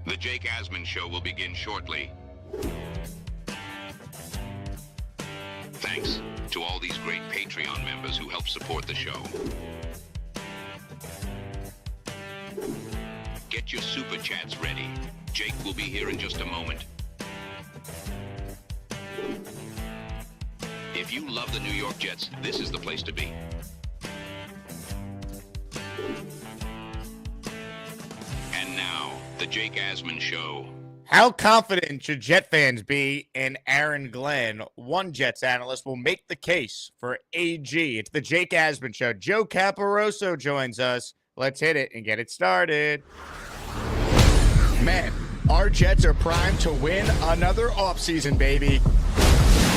The Jake Asman Show will begin shortly. Thanks to all these great Patreon members who help support the show. Get your super chats ready. Jake will be here in just a moment. If you love the New York Jets, this is the place to be. And now, the Jake Asman Show. How confident should Jet fans be in Aaron Glenn? One Jets analyst will make the case for AG. It's the Jake Asman Show. Joe Caporoso joins us. Let's hit it and get it started. Man, our Jets are primed to win another offseason, baby.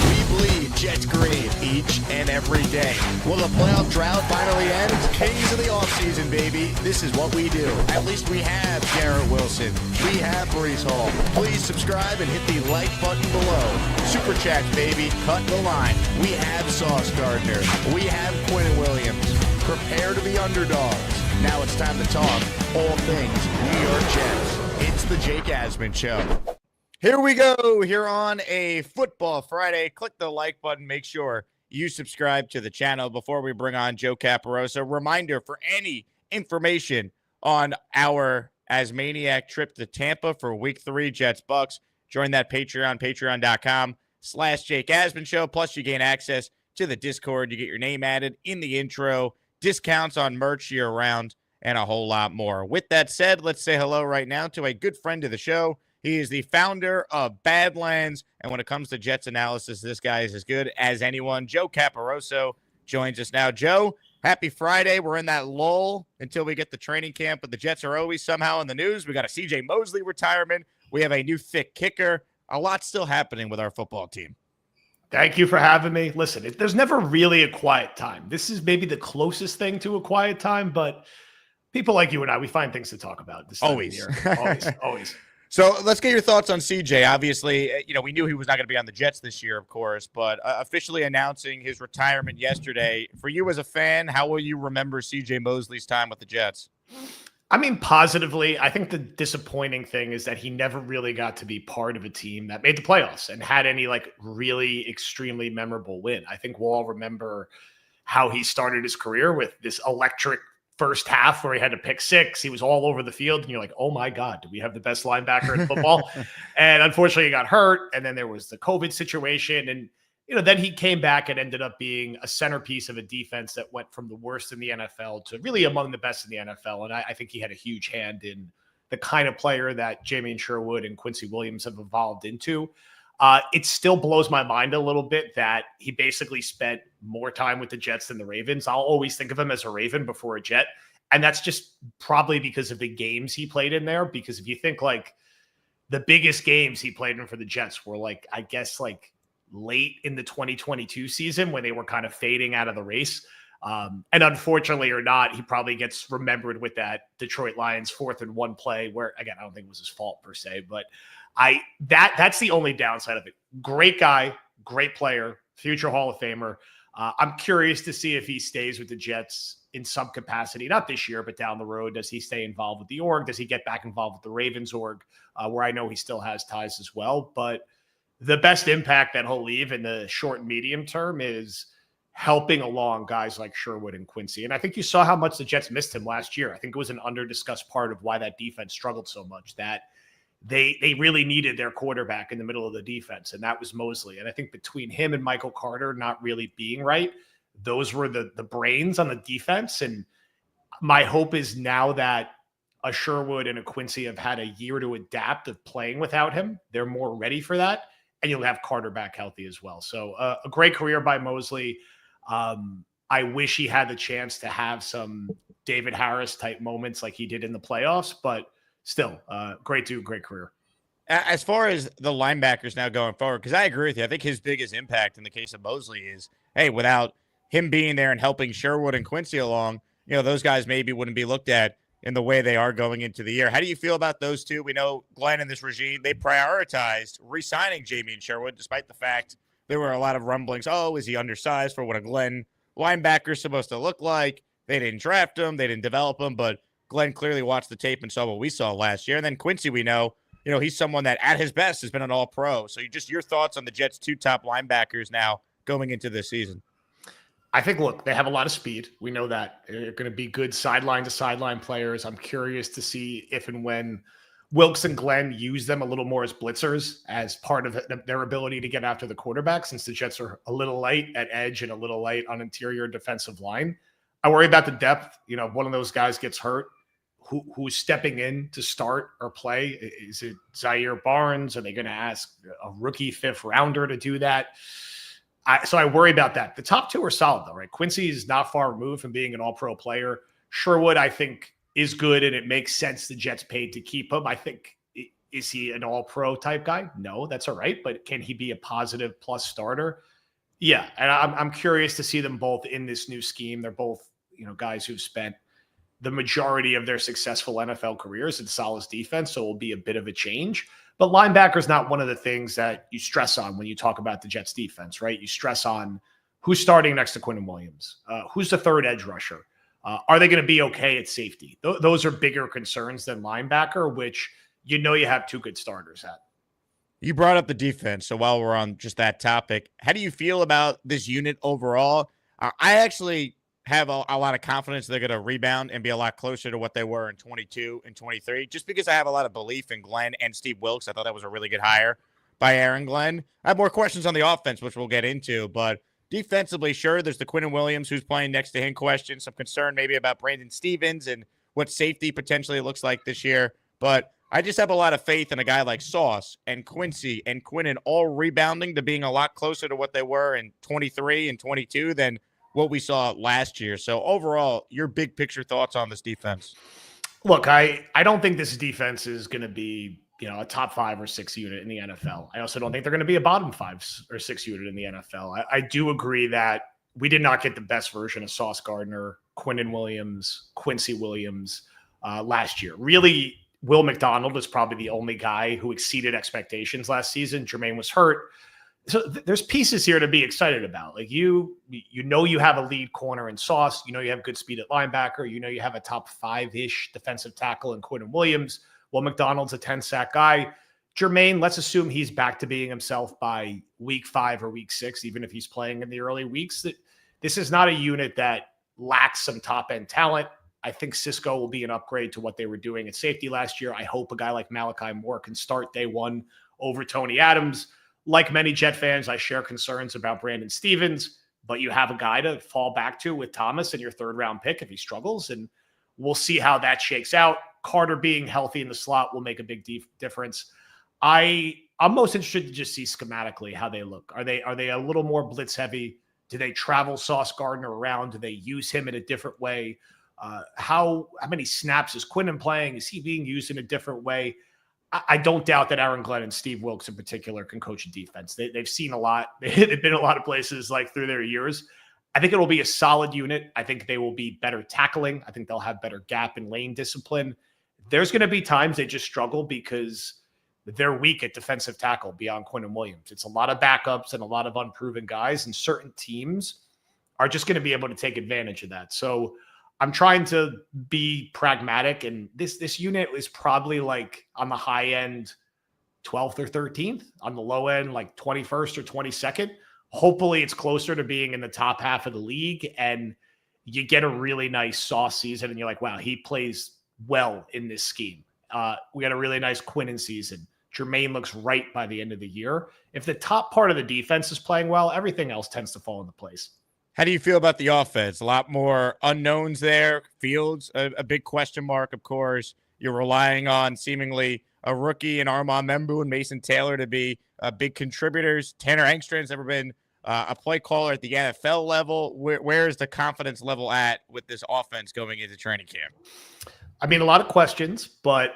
We bleed Jets green each and every day. Will the playoff drought finally end? Kings of the offseason, baby. This is what we do. At least we have Garrett Wilson. We have Breece Hall. Please subscribe and hit the like button below. Super chats, baby. Cut the line. We have Sauce Gardner. We have Quinn Williams. Prepare to be underdogs. Now it's time to talk all things New York Jets. It's the Jake Asman Show. Here we go. Here on a Football Friday. Click the like button. Make sure you subscribe to the channel before we bring on Joe Caporoso. Reminder for any information on our AsManiac trip to Tampa for Week 3 Jets-Bucks. Join that Patreon, patreon.com/Jake Asman Show. Plus, you gain access to the Discord. You get your name added in the intro, discounts on merch year-round, and a whole lot more. With that said, let's say hello right now to a good friend of the show. He is the founder of Badlands, and when it comes to Jets analysis, this guy is as good as anyone. Joe Caporoso joins us now. Joe, happy Friday. We're in that lull until we get the training camp, but the Jets are always somehow in the news. We got a C.J. Mosley retirement. We have a new thick kicker. A lot still happening with our football team. Thank you for having me. Listen, there's never really a quiet time. This is maybe the closest thing to a quiet time, but people like you and I, we find things to talk about. This time of year. Always. So let's get your thoughts on CJ. Obviously, we knew he was not going to be on the Jets this year, of course, but officially announcing his retirement yesterday. For you as a fan, how will you remember CJ Mosley's time with the Jets? I mean, positively, I think the disappointing thing is that he never really got to be part of a team that made the playoffs and had any really extremely memorable win. I think we'll all remember how he started his career with this electric first half where he had to pick six. He was all over the field, and you're like, oh my God, do we have the best linebacker in football? And unfortunately, he got hurt, and then there was the COVID situation, and then he came back and ended up being a centerpiece of a defense that went from the worst in the NFL to really among the best in the NFL. And I think he had a huge hand in the kind of player that Jamie Sherwood and Quincy Williams have evolved into. It still blows my mind a little bit that he basically spent more time with the Jets than the Ravens. I'll always think of him as a Raven before a Jet. And that's just probably because of the games he played in there. Because if you think the biggest games he played in for the Jets were late in the 2022 season when they were kind of fading out of the race. And unfortunately or not, he probably gets remembered with that Detroit Lions 4th and 1 play where, again, I don't think it was his fault per se, but that's the only downside of it. Great guy, great player, future Hall of Famer. I'm curious to see if he stays with the Jets in some capacity, not this year, but down the road. Does he stay involved with the org? Does he get back involved with the Ravens org, where I know he still has ties as well? But the best impact that he'll leave in the short and medium term is helping along guys like Sherwood and Quincy. And I think you saw how much the Jets missed him last year. I think it was an under-discussed part of why that defense struggled so much, that they really needed their quarterback in the middle of the defense, and that was Mosley. And I think between him and Michael Carter not really being right, those were the brains on the defense. And my hope is now that a Sherwood and a Quincy have had a year to adapt of playing without him, they're more ready for that, and you'll have Carter back healthy as well. So a great career by Mosley. I wish he had the chance to have some David Harris type moments like he did in the playoffs, but still, great dude, great career. As far as the linebackers now going forward, because I agree with you, I think his biggest impact in the case of Mosley is, hey, without him being there and helping Sherwood and Quincy along, those guys maybe wouldn't be looked at in the way they are going into the year. How do you feel about those two? We know Glenn and this regime, they prioritized re-signing Jamie and Sherwood, despite the fact there were a lot of rumblings. Oh, is he undersized for what a Glenn linebacker is supposed to look like? They didn't draft him. They didn't develop him. But Glenn clearly watched the tape and saw what we saw last year. And then Quincy, we know, he's someone that at his best has been an all-pro. So just your thoughts on the Jets' 2 top linebackers now going into this season. I think, look, they have a lot of speed. We know that. They're going to be good sideline-to-sideline players. I'm curious to see if and when Wilkes and Glenn use them a little more as blitzers as part of their ability to get after the quarterback, since the Jets are a little light at edge and a little light on interior defensive line. I worry about the depth. If one of those guys gets hurt, who's stepping in to start or play? Is it Zaire Barnes? Are they going to ask a rookie 5th rounder to do that? So I worry about that. The top 2 are solid, though, right? Quincy is not far removed from being an all-pro player. Sherwood, I think, is good, and it makes sense the Jets paid to keep him. I think, is he an all-pro type guy? No, that's all right. But can he be a positive plus starter? Yeah, and I'm curious to see them both in this new scheme. They're both, guys who've spent the majority of their successful NFL careers in solid defense, so it will be a bit of a change. But linebacker is not one of the things that you stress on when you talk about the Jets defense, right? You stress on who's starting next to Quinnen Williams, who's the third edge rusher. Are they going to be okay at safety? Those are bigger concerns than linebacker, which you have 2 good starters at. You brought up the defense, so while we're on just that topic, how do you feel about this unit overall? I actually have a lot of confidence they're going to rebound and be a lot closer to what they were in 22 and 23, just because I have a lot of belief in Glenn and Steve Wilkes. I thought that was a really good hire by Aaron Glenn. I have more questions on the offense, which we'll get into, but defensively, sure, there's the Quinnen Williams who's playing next to him question, some concern maybe about Brandon Stevens and what safety potentially looks like this year, but I just have a lot of faith in a guy like Sauce and Quincy and Quinnen all rebounding to being a lot closer to what they were in 23 and 22 than what we saw last year. So overall, your big picture thoughts on this defense? Look, I don't think this defense is going to be, a top 5 or 6 unit in the NFL. I also don't think they're going to be a bottom 5 or 6 unit in the NFL. I do agree that we did not get the best version of Sauce Gardner, Quinnen Williams, Quincy Williams last year. Really, Will McDonald was probably the only guy who exceeded expectations last season. Jermaine was hurt. So there's pieces here to be excited about. Like you have a lead corner in Sauce. You have good speed at linebacker. You have a top 5-ish defensive tackle in Quinnen Williams. Well, McDonald's a 10-sack guy. Jermaine, let's assume he's back to being himself by week 5 or week 6, even if he's playing in the early weeks. This is not a unit that lacks some top-end talent. I think Cisco will be an upgrade to what they were doing at safety last year. I hope a guy like Malachi Moore can start day 1 over Tony Adams. Like many Jet fans, I share concerns about Brandon Stevens, but you have a guy to fall back to with Thomas and your 3rd-round pick if he struggles, and we'll see how that shakes out. Carter being healthy in the slot will make a big difference. I'm most interested to just see schematically how they look. Are they a little more blitz heavy? Do they travel Sauce Gardner around? Do they use him in a different way? How many snaps is Quinnen playing? Is he being used in a different way? I don't doubt that Aaron Glenn and Steve Wilkes in particular can coach a defense. They've seen a lot. They've been a lot of places like through their years. I think it will be a solid unit. I think they will be better tackling. I think they'll have better gap and lane discipline. There's going to be times they just struggle because they're weak at defensive tackle beyond Quinnen Williams. It's a lot of backups and a lot of unproven guys, and certain teams are just going to be able to take advantage of that. So I'm trying to be pragmatic, and this unit is probably like on the high end 12th or 13th, on the low end like 21st or 22nd. Hopefully it's closer to being in the top half of the league, and you get a really nice Sauce season and you're like, wow, he plays well in this scheme. We got a really nice Quinnen season. Jermaine looks right by the end of the year. If the top part of the defense is playing well, everything else tends to fall into place. How do you feel about the offense? A lot more unknowns there. Fields, a big question mark, of course. You're relying on seemingly a rookie and Armand Membu and Mason Taylor to be big contributors. Tanner Engstrand's never been a play caller at the NFL level. Where is the confidence level at with this offense going into training camp? I mean, a lot of questions, but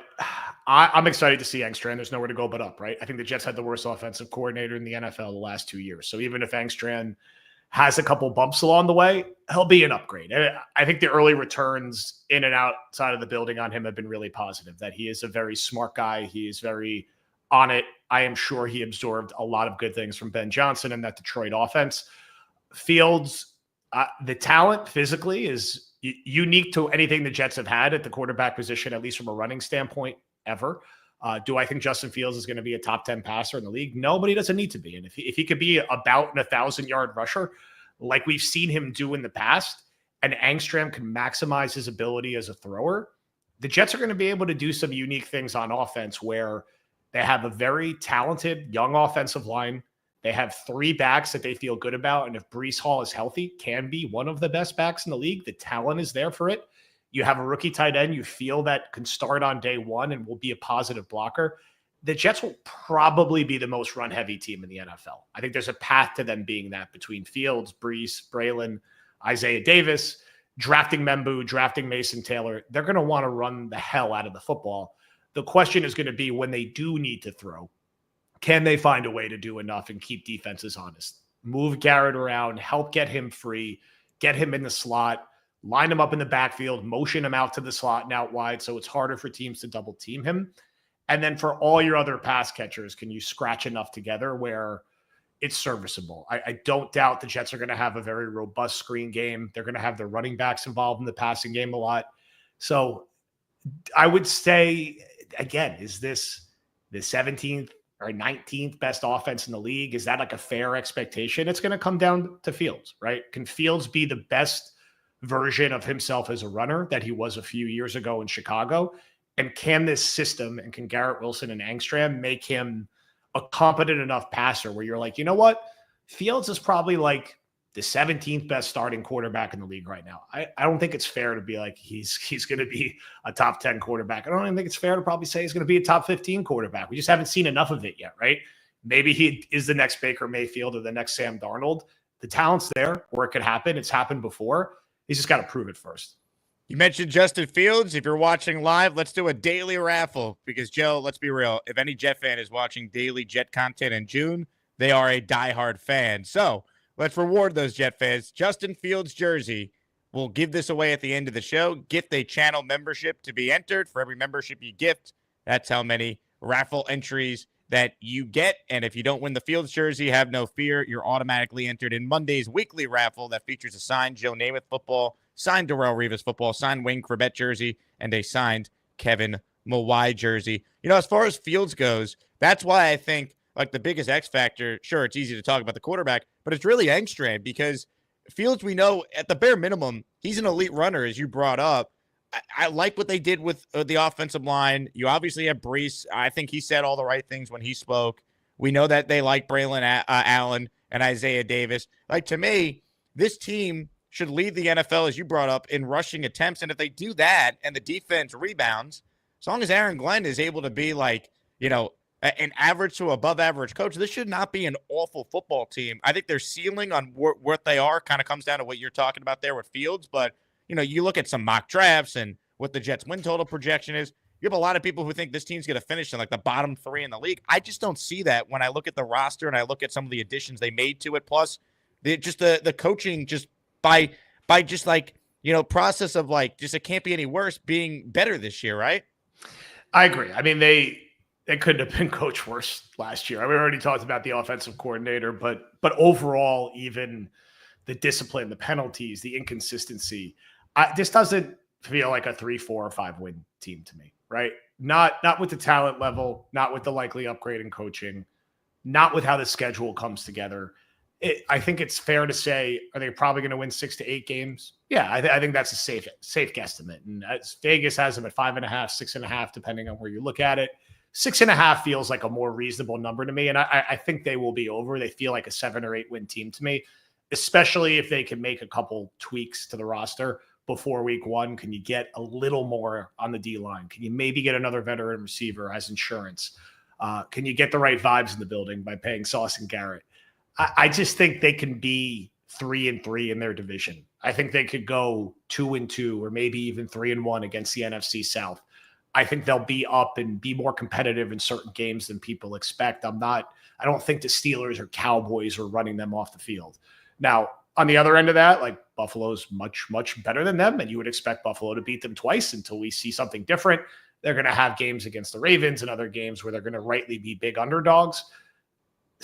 I'm excited to see Engstrand. There's nowhere to go but up, right? I think the Jets had the worst offensive coordinator in the NFL the last 2 years. So even if Engstrand has a couple bumps along the way, he'll be an upgrade. I think the early returns in and outside of the building on him have been really positive, that he is a very smart guy. He is very on it. I am sure he absorbed a lot of good things from Ben Johnson and that Detroit offense. Fields, the talent physically is unique to anything the Jets have had at the quarterback position, at least from a running standpoint, ever. Do I think Justin Fields is going to be a top 10 passer in the league? No, but he doesn't need to be. And if he could be about an 1,000-yard rusher, like we've seen him do in the past, and Angstrom can maximize his ability as a thrower, the Jets are going to be able to do some unique things on offense where they have a very talented young offensive line. They have 3 backs that they feel good about. And if Breece Hall is healthy, can be one of the best backs in the league. The talent is there for it. You have a rookie tight end you feel that can start on day one and will be a positive blocker. The Jets will probably be the most run-heavy team in the NFL. I think there's a path to them being that between Fields, Breece, Braylon, Isaiah Davis, drafting Membu, drafting Mason Taylor. They're going to want to run the hell out of the football. The question is going to be when they do need to throw, can they find a way to do enough and keep defenses honest? Move Garrett around, help get him free, get him in the slot, line him up in the backfield, motion him out to the slot and out wide so it's harder for teams to double team him. And then for all your other pass catchers, can you scratch enough together where it's serviceable? I don't doubt the Jets are going to have a very robust screen game. They're going to have their running backs involved in the passing game a lot. So I would say, again, is this the 17th or 19th best offense in the league? Is that like a fair expectation? It's going to come down to Fields, right? Can Fields be the best version of himself as a runner that he was a few years ago in Chicago? And can this system and can Garrett Wilson and Angstrom make him a competent enough passer where you're like, you know what? Fields is probably like the 17th best starting quarterback in the league right now. I don't think it's fair to be like he's going to be a top 10 quarterback. I don't even think it's fair to probably say he's going to be a top 15 quarterback. We just haven't seen enough of it yet, right? Maybe he is the next Baker Mayfield or the next Sam Darnold. The talent's there where it could happen. It's happened before. He's just got to prove it first. You mentioned Justin Fields. If you're watching live, let's do a daily raffle because, Joe, let's be real. If any Jet fan is watching daily Jet content in June, they are a diehard fan. So let's reward those Jet fans. Justin Fields jersey. We'll give this away at the end of the show. Gift a channel membership to be entered. For every membership you gift, that's how many raffle entries that you get. And if you don't win the Fields jersey, have no fear. You're automatically entered in Monday's weekly raffle that features a signed Joe Namath football, signed Darrelle Revis football, signed Wayne Corbett jersey, and a signed Kevin Mawai jersey. You know, as far as Fields goes, that's why I think like the biggest X factor, sure, it's easy to talk about the quarterback, but it's really Angstrom because Fields, we know at the bare minimum, he's an elite runner, as you brought up. I like what they did with the offensive line. You obviously have Breece. I think he said all the right things when he spoke. We know that they like Braylon Allen and Isaiah Davis. Like, to me, this team should lead the NFL, as you brought up, in rushing attempts. And if they do that and the defense rebounds, as long as Aaron Glenn is able to be like, you know, an average to above average coach, this should not be an awful football team. I think their ceiling on what they are kind of comes down to what you're talking about there with Fields. But, you know, you look at some mock drafts and what the Jets win total projection is. You have a lot of people who think this team's going to finish in like the bottom 3 in the league. I just don't see that when I look at the roster and I look at some of the additions they made to it. Plus, the coaching just by just like, you know, process of like just it can't be any worse being better this year, right? I agree. I mean, they couldn't have been coached worse last year. I mean, we already talked about the offensive coordinator, but overall, even the discipline, the penalties, the inconsistency, this doesn't feel like a 3, 4, or 5 win team to me, right? Not with the talent level, not with the likely upgrade in coaching, not with how the schedule comes together. I think it's fair to say, are they probably going to win 6 to 8 games? Yeah, I think that's a safe guesstimate. And Vegas has them at 5.5, 6.5, depending on where you look at it. 6.5 feels like a more reasonable number to me. And I think they will be over. They feel like a 7 or 8 win team to me, especially if they can make a couple tweaks to the roster before week 1. Can you get a little more on the D-line? Can you maybe get another veteran receiver as insurance? Can you get the right vibes in the building by paying Sauce and Garrett? I just think they can be 3-3 in their division. I think they could go 2-2 or maybe even 3-1 against the NFC South. I think they'll be up and be more competitive in certain games than people expect. I don't think the Steelers or Cowboys are running them off the field. Now, on the other end of that, like Buffalo's much, much better than them, and you would expect Buffalo to beat them twice until we see something different. They're going to have games against the Ravens and other games where they're going to rightly be big underdogs.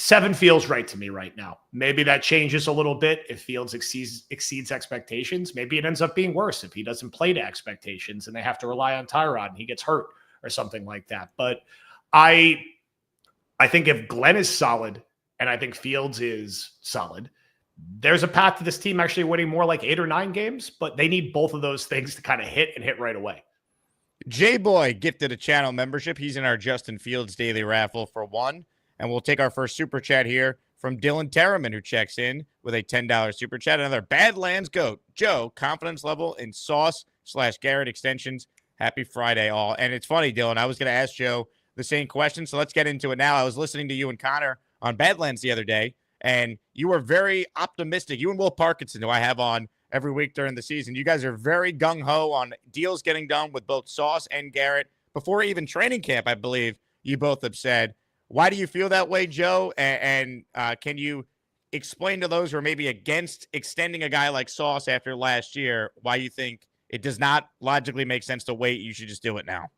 7 feels right to me right now. Maybe that changes a little bit if Fields exceeds expectations. Maybe it ends up being worse if he doesn't play to expectations and they have to rely on Tyrod and he gets hurt or something like that. But I think if Glenn is solid and I think Fields is solid, there's a path to this team actually winning more like 8 or 9 games, but they need both of those things to kind of hit right away. J-Boy gifted a channel membership. He's in our Justin Fields daily raffle for one. And we'll take our first super chat here from Dylan Terriman, who checks in with a $10 super chat. Another Badlands goat. Joe, confidence level in Sauce/Garrett extensions. Happy Friday, all. And it's funny, Dylan, I was going to ask Joe the same question, so let's get into it now. I was listening to you and Connor on Badlands the other day, and you were very optimistic. You and Will Parkinson, who I have on every week during the season, you guys are very gung-ho on deals getting done with both Sauce and Garrett. Before even training camp, I believe you both have said. Why do you feel that way, Joe? And can you explain to those who are maybe against extending a guy like Sauce after last year, why you think it does not logically make sense to wait? You should just do it now.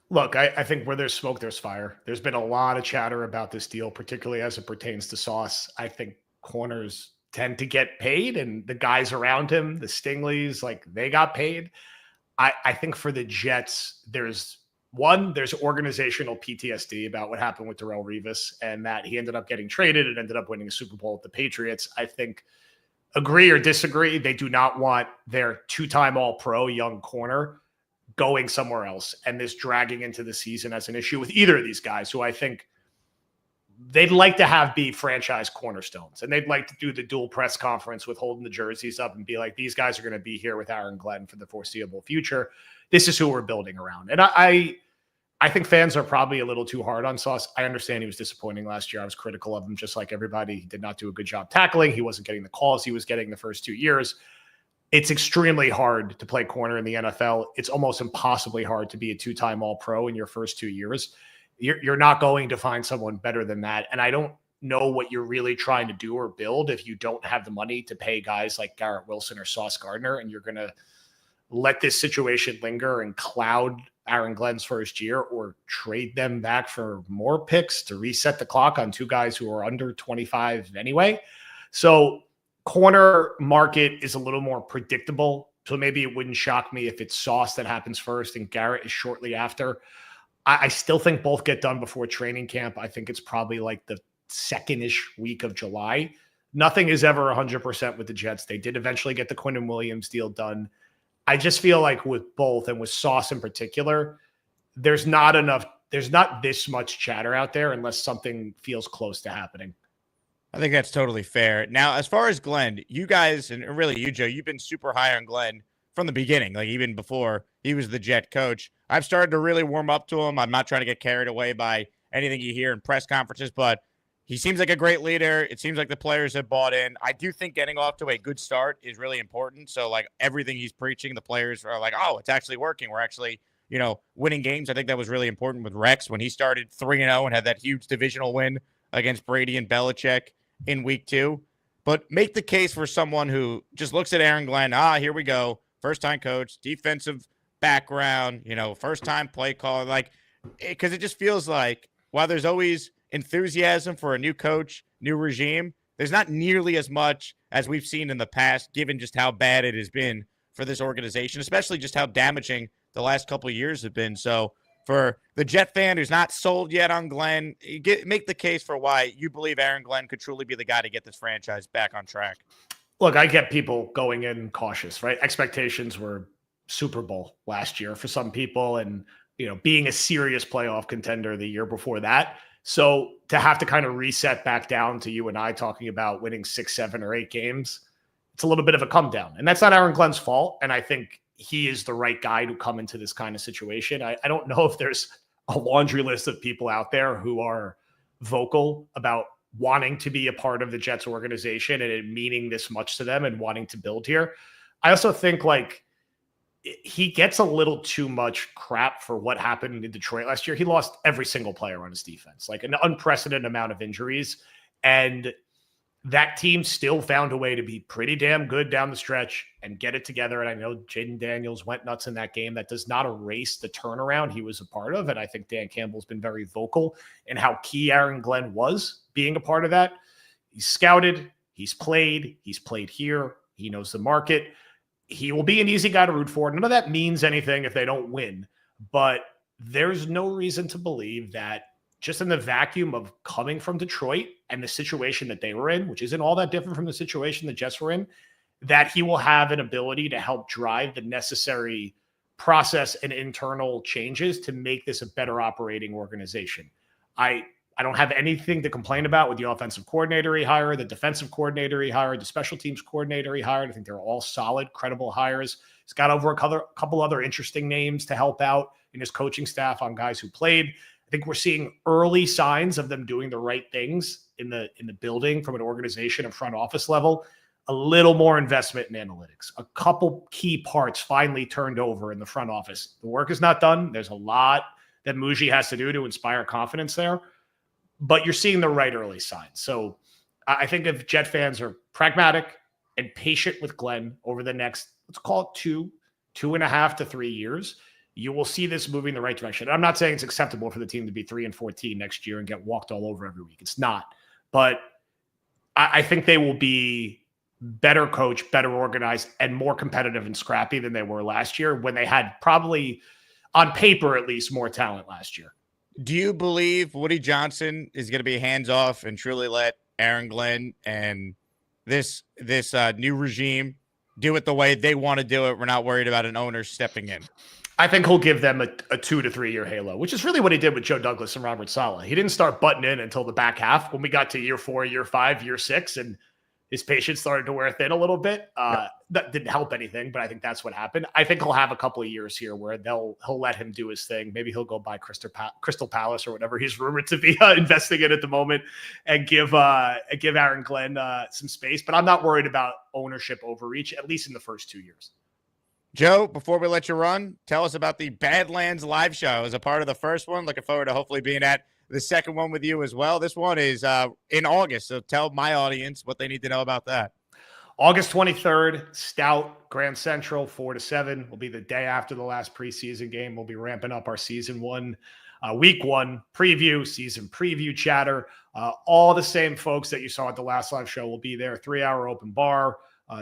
Look, I think where there's smoke, there's fire. There's been a lot of chatter about this deal, particularly as it pertains to Sauce. I think corners tend to get paid, and the guys around him, the Stingleys, like they got paid. I think for the Jets, there's organizational PTSD about what happened with Darrelle Revis and that he ended up getting traded and ended up winning a Super Bowl with the Patriots. I think, agree or disagree, they do not want their 2-time All-Pro young corner going somewhere else and this dragging into the season as an issue with either of these guys, who I think they'd like to have be franchise cornerstones. And they'd like to do the dual press conference with holding the jerseys up and be like, these guys are going to be here with Aaron Glenn for the foreseeable future. This is who we're building around. And I think fans are probably a little too hard on Sauce. I understand he was disappointing last year. I was critical of him just like everybody. He did not do a good job tackling. He wasn't getting the calls he was getting the first 2 years. It's extremely hard to play corner in the NFL. It's almost impossibly hard to be a 2-time All-Pro in your first 2 years. You're not going to find someone better than that. And I don't know what you're really trying to do or build if you don't have the money to pay guys like Garrett Wilson or Sauce Gardner, and you're going to let this situation linger and cloud Aaron Glenn's first year or trade them back for more picks to reset the clock on 2 guys who are under 25 anyway. So corner market is a little more predictable. So maybe it wouldn't shock me if it's Sauce that happens first and Garrett is shortly after. I still think both get done before training camp. I think it's probably like the second-ish week of July. Nothing is ever 100% with the Jets. They did eventually get the Quinnen Williams deal done. I just feel like with both, and with Sauce in particular, there's not this much chatter out there unless something feels close to happening. I think that's totally fair. Now, as far as Glenn, you guys, and really you, Joe, you've been super high on Glenn from the beginning, like even before he was the Jet coach. I've started to really warm up to him. I'm not trying to get carried away by anything you hear in press conferences, but he seems like a great leader. It seems like the players have bought in. I do think getting off to a good start is really important. So, like, everything he's preaching, the players are like, oh, it's actually working. We're actually, winning games. I think that was really important with Rex when he started 3-0 and had that huge divisional win against Brady and Belichick in week 2. But make the case for someone who just looks at Aaron Glenn. Here we go. First-time coach, defensive background, first-time play caller. Like, because it just feels like while there's always enthusiasm for a new coach, new regime, there's not nearly as much as we've seen in the past, given just how bad it has been for this organization, especially just how damaging the last couple of years have been. So for the Jet fan who's not sold yet on Glenn, make the case for why you believe Aaron Glenn could truly be the guy to get this franchise back on track. Look, I get people going in cautious, right? Expectations were Super Bowl last year for some people and, being a serious playoff contender the year before that. So to have to kind of reset back down to you and I talking about winning 6, 7, or 8 games, it's a little bit of a come down. And that's not Aaron Glenn's fault. And I think he is the right guy to come into this kind of situation. I don't know if there's a laundry list of people out there who are vocal about wanting to be a part of the Jets organization and it meaning this much to them and wanting to build here. I also think he gets a little too much crap for what happened in Detroit last year. He lost every single player on his defense, like an unprecedented amount of injuries. And that team still found a way to be pretty damn good down the stretch and get it together. And I know Jaden Daniels went nuts in that game. That does not erase the turnaround he was a part of. And I think Dan Campbell's been very vocal in how key Aaron Glenn was being a part of that. He's scouted, he's played here, he knows the market. He will be an easy guy to root for. None of that means anything if they don't win, but there's no reason to believe that just in the vacuum of coming from Detroit and the situation that they were in, which isn't all that different from the situation the Jets were in, that he will have an ability to help drive the necessary process and internal changes to make this a better operating organization. I don't have anything to complain about with the offensive coordinator he hired, the defensive coordinator he hired, the special teams coordinator he hired. I think they're all solid, credible hires. He's got over a couple other interesting names to help out in his coaching staff on guys who played. I think we're seeing early signs of them doing the right things in the building from an organization and front office level. A little more investment in analytics. A couple key parts finally turned over in the front office. The work is not done. There's a lot that Muji has to do to inspire confidence there, but you're seeing the right early signs. So I think if Jet fans are pragmatic and patient with Glenn over the next, let's call it 2.5 to 3 years, you will see this moving in the right direction. I'm not saying it's acceptable for the team to be 3-14 next year and get walked all over every week. It's not. But I think they will be better coached, better organized, and more competitive and scrappy than they were last year when they had probably, on paper at least, more talent last year. Do you believe Woody Johnson is going to be hands off and truly let Aaron Glenn and this new regime do it the way they want to do it? We're not worried about an owner stepping in. I think he'll give them a 2 to 3 year halo, which is really what he did with Joe Douglas and Robert Saleh. He didn't start butting in until the back half when we got to year 4, year 5, year 6, and his patience started to wear thin a little bit. That didn't help anything, but I think that's what happened. I think he'll have a couple of years here where he'll let him do his thing. Maybe he'll go buy Crystal Palace or whatever he's rumored to be investing in at the moment and give Aaron Glenn some space. But I'm not worried about ownership overreach, at least in the first 2 years. Joe, before we let you run, tell us about the Badlands live show. As a part of the first one, looking forward to hopefully being at the second one with you as well. This one is in August, so tell my audience what they need to know about that. August 23rd, Stout, Grand Central, 4 to 7 will be the day after the last preseason game. We'll be ramping up our season 1, week 1 preview, season preview chatter. All the same folks that you saw at the last live show will be there. 3-hour open bar.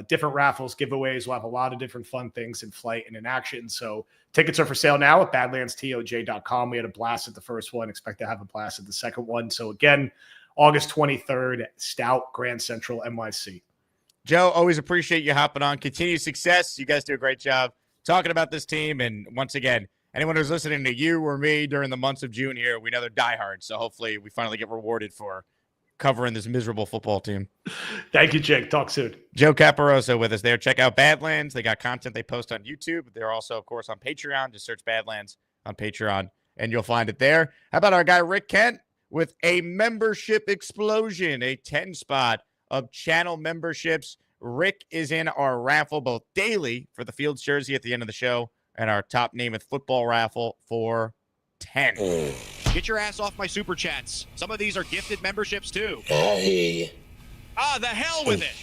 Different raffles, giveaways. We'll have a lot of different fun things in flight and in action. So tickets are for sale now at badlandstoj.com. We had a blast at the first one. Expect to have a blast at the second one. So again, August 23rd, Stout, Grand Central, NYC. Joe, always appreciate you hopping on. Continued success. You guys do a great job talking about this team. And once again, anyone who's listening to you or me during the months of June here, we know they're diehards. So hopefully we finally get rewarded for covering this miserable football team. Thank you, Jake. Talk soon. Joe Caporoso with us there. Check out Badlands. They got content they post on YouTube. They're also, of course, on Patreon. Just search Badlands on Patreon, and you'll find it there. How about our guy Rick Kent with a membership explosion, a 10 spot of channel memberships. Rick is in our raffle both daily for the Fields jersey at the end of the show and our top name with football raffle for 10. Get your ass off my super chats. Some of these are gifted memberships too. Hey. The hell with it.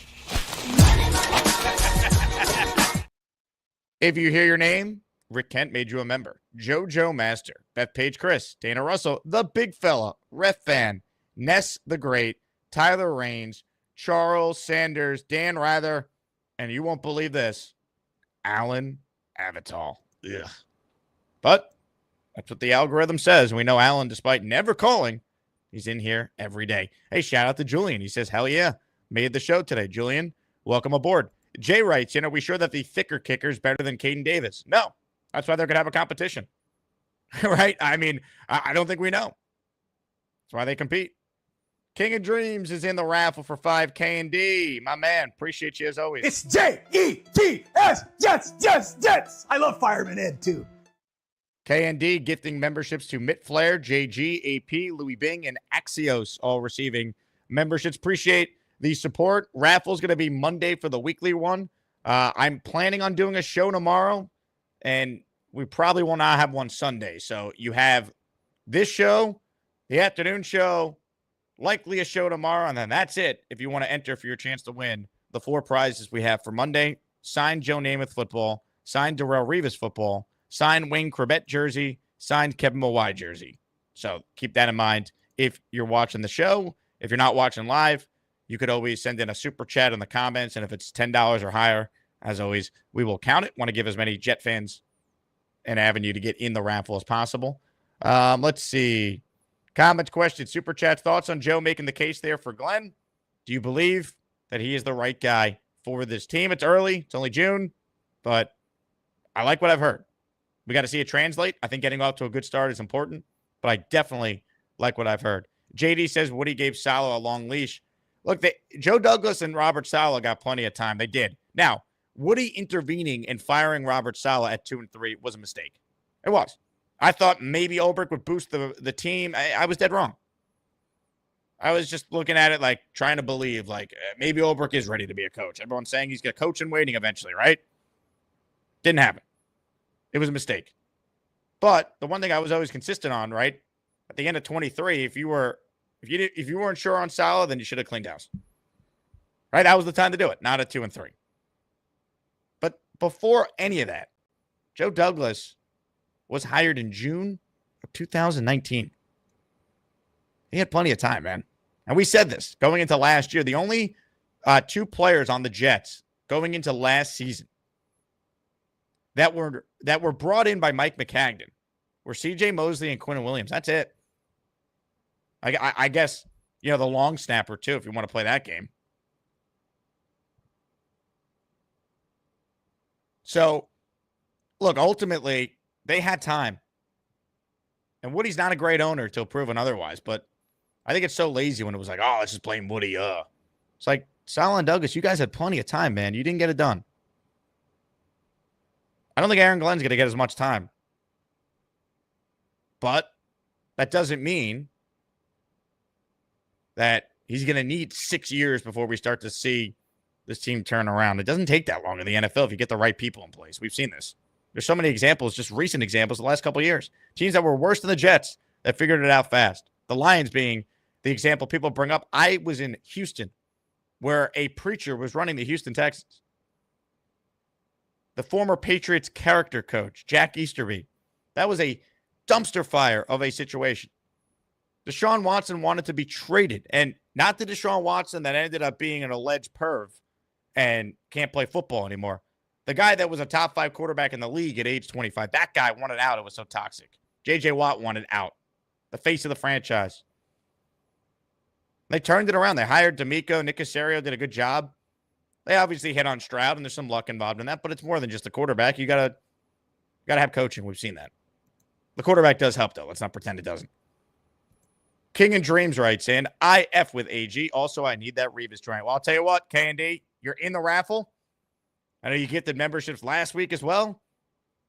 If you hear your name, Rick Kent made you a member. JoJo Master, Bethpage Chris, Dana Russell, The Big Fella, Ref Fan, Ness the Great, Tyler Raines, Charles Sanders, Dan Rather, and you won't believe this, Alan Avital. Ugh. But that's what the algorithm says. We know Alan, despite never calling, he's in here every day. Hey, shout out to Julian. He says, hell yeah, made the show today. Julian, welcome aboard. Jay writes, we sure that the thicker kicker is better than Caden Davis? No, that's why they're going to have a competition. Right? I mean, I don't think we know. That's why they compete. King of Dreams is in the raffle for 5 K&D. My man, appreciate you as always. It's Jets, Jets. I love Fireman Ed, too. K&D gifting memberships to Mitt Flair, JG, AP, Louis Bing, and Axios, all receiving memberships. Appreciate the support. Raffle's going to be Monday for the weekly one. I'm planning on doing a show tomorrow, and we probably will not have one Sunday. So you have this show, the afternoon show, Likely a show tomorrow, and then that's it. If you want to enter for your chance to win the 4 prizes we have for Monday: signed Joe Namath football, signed Darrelle Revis football, signed Wayne Corbett jersey, signed Kevin Mawai jersey. So keep that in mind if you're watching the show. If you're not watching live, you could always send in a super chat in the comments, and if it's $10 or higher, as always, we will count it. Want to give as many Jet fans an avenue to get in the raffle as possible. Let's see. Comments, questions, super chats, thoughts on Joe making the case there for Glenn. Do you believe that he is the right guy for this team? It's early. It's only June, but I like what I've heard. We got to see it translate. I think getting off to a good start is important, but I definitely like what I've heard. JD says Woody gave Saleh a long leash. Look, Joe Douglas and Robert Saleh got plenty of time. They did. Now, Woody intervening and firing Robert Saleh at 2-3 was a mistake. It was. I thought maybe Ulbrich would boost the team. I was dead wrong. I was just looking at it like trying to believe like maybe Ulbrich is ready to be a coach. Everyone's saying he's going to coach in waiting eventually, right? Didn't happen. It was a mistake. But the one thing I was always consistent on, right? At the end of 23, if you weren't sure on Saleh, then you should have cleaned house. Right? That was the time to do it, not at 2-3. But before any of that, Joe Douglas was hired in June of 2019. He had plenty of time, man. And we said this going into last year. The only 2 players on the Jets going into last season that were brought in by Mike McCagnon were C.J. Mosley and Quinn Williams. That's it. I guess, the long snapper, too, if you want to play that game. So, look, ultimately, they had time. And Woody's not a great owner till proven otherwise, but I think it's so lazy when it was like, oh, let's just blame Woody. It's like, Saleh and Douglas, you guys had plenty of time, man. You didn't get it done. I don't think Aaron Glenn's going to get as much time. But that doesn't mean that he's going to need 6 years before we start to see this team turn around. It doesn't take that long in the NFL if you get the right people in place. We've seen this. There's so many examples, just recent examples, the last couple of years. Teams that were worse than the Jets that figured it out fast. The Lions being the example people bring up. I was in Houston where a preacher was running the Houston Texans. The former Patriots character coach, Jack Easterby. That was a dumpster fire of a situation. Deshaun Watson wanted to be traded. And not the Deshaun Watson that ended up being an alleged perv and can't play football anymore. The guy that was a top 5 quarterback in the league at age 25, that guy wanted out. It was so toxic. J.J. Watt wanted out. The face of the franchise. They turned it around. They hired D'Amico. Nick Caserio did a good job. They obviously hit on Stroud, and there's some luck involved in that, but it's more than just the quarterback. You gotta have coaching. We've seen that. The quarterback does help, though. Let's not pretend it doesn't. King and Dreams writes in, I F with AG. Also, I need that Revis joint. Well, I'll tell you what, K&D, you're in the raffle. I know you get the memberships last week as well.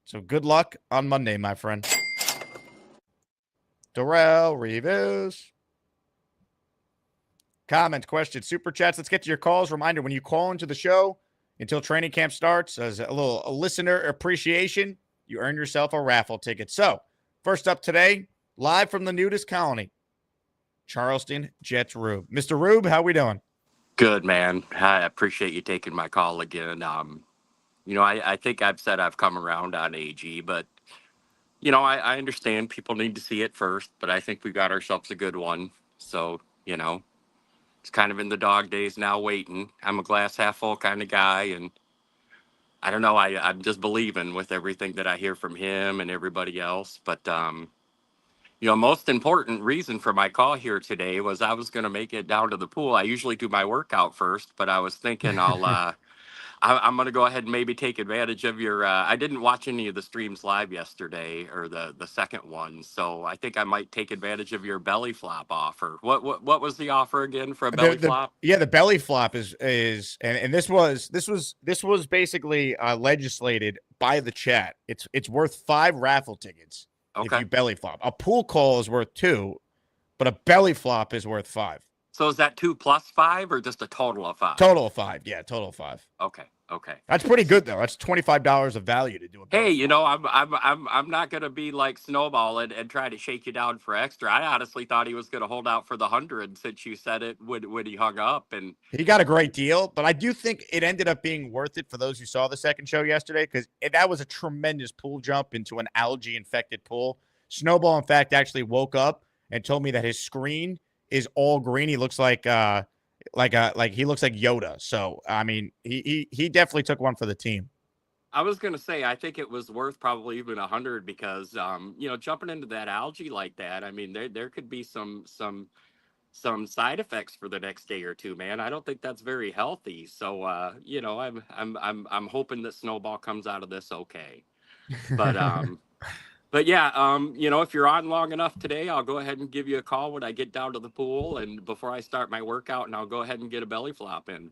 So good luck on Monday, my friend. Darrelle Revis. Comments, questions, super chats. Let's get to your calls. Reminder, when you call into the show until training camp starts, as a listener appreciation, you earn yourself a raffle ticket. So, first up today, live from the nudist colony, Charleston Jets Rube. Mr. Rube, how we doing? Good, man. I appreciate you taking my call again. I think I've said I've come around on AG, but, I understand people need to see it first, but I think we got ourselves a good one. So, it's kind of in the dog days now waiting. I'm a glass half full kind of guy, and I don't know. I'm just believing with everything that I hear from him and everybody else. But, most important reason for my call here today was I was going to make it down to the pool. I usually do my workout first, but I was thinking I'm going to go ahead and maybe take advantage of your I didn't watch any of the streams live yesterday or the second one, so I think I might take advantage of your belly flop offer. What was the offer again for a belly flop? Yeah, the belly flop is and this was basically legislated by the chat. It's worth 5 raffle tickets if you belly flop. A pool call is worth 2, but a belly flop is worth 5. So is that 2 plus 5 or just a total of 5? Total of 5. Yeah, total of 5. Okay. That's pretty good though. That's $25 of value to do a Hey, belly you flop. know, I'm not gonna be like Snowball and try to shake you down for extra. I honestly thought he was gonna hold out for the 100 since you said it when he hung up. And He got a great deal, but I do think it ended up being worth it for those who saw the second show yesterday because that was a tremendous pool jump into an algae-infected pool. Snowball, in fact, actually woke up and told me that his screen is all green. He looks like he looks like Yoda. So I mean, he definitely took one for the team. I was gonna say I think it was worth probably even 100 because you know, jumping into that algae like that, I mean there could be some side effects for the next day or two, man. I don't think that's very healthy. So you know, I'm hoping that Snowball comes out of this okay. But yeah, you know, if you're on long enough today, I'll go ahead and give you a call when I get down to the pool and before I start my workout, and I'll go ahead and get a belly flop in.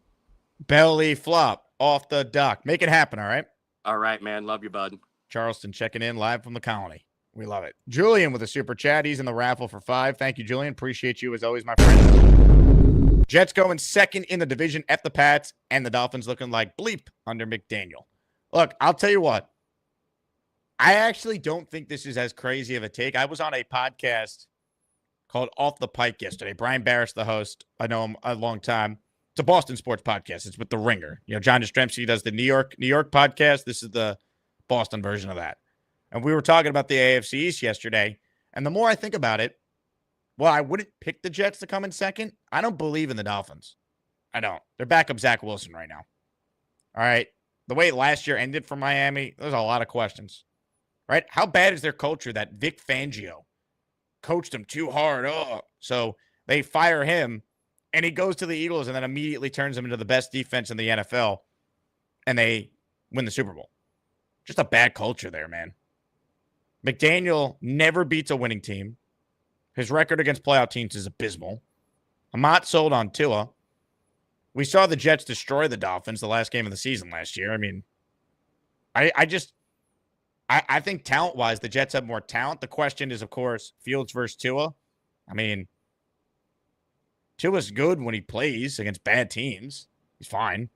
Belly flop off the dock. Make it happen, all right? All right, man. Love you, bud. Charleston checking in live from the colony. We love it. Julian with a super chat. He's in the raffle for 5. Thank you, Julian. Appreciate you as always, my friend. Jets going second in the division at the Pats, and the Dolphins looking like bleep under McDaniel. Look, I'll tell you what. I actually don't think this is as crazy of a take. I was on a podcast called Off the Pike yesterday. Brian Barris, the host. I know him a long time. It's a Boston sports podcast. It's with The Ringer. You know, John Jastrzemski does the New York podcast. This is the Boston version of that. And we were talking about the AFC East yesterday. And the more I think about it, well, I wouldn't pick the Jets to come in second. I don't believe in the Dolphins. I don't. They're backup Zach Wilson right now. All right. The way last year ended for Miami, there's a lot of questions. Right? How bad is their culture that Vic Fangio coached them too hard? Oh, so they fire him, and he goes to the Eagles and then immediately turns them into the best defense in the NFL, and they win the Super Bowl. Just a bad culture there, man. McDaniel never beats a winning team. His record against playoff teams is abysmal. I'm not sold on Tua. We saw the Jets destroy the Dolphins the last game of the season last year. I mean, I think talent-wise, the Jets have more talent. The question is, of course, Fields versus Tua. I mean, Tua's good when he plays against bad teams. He's fine.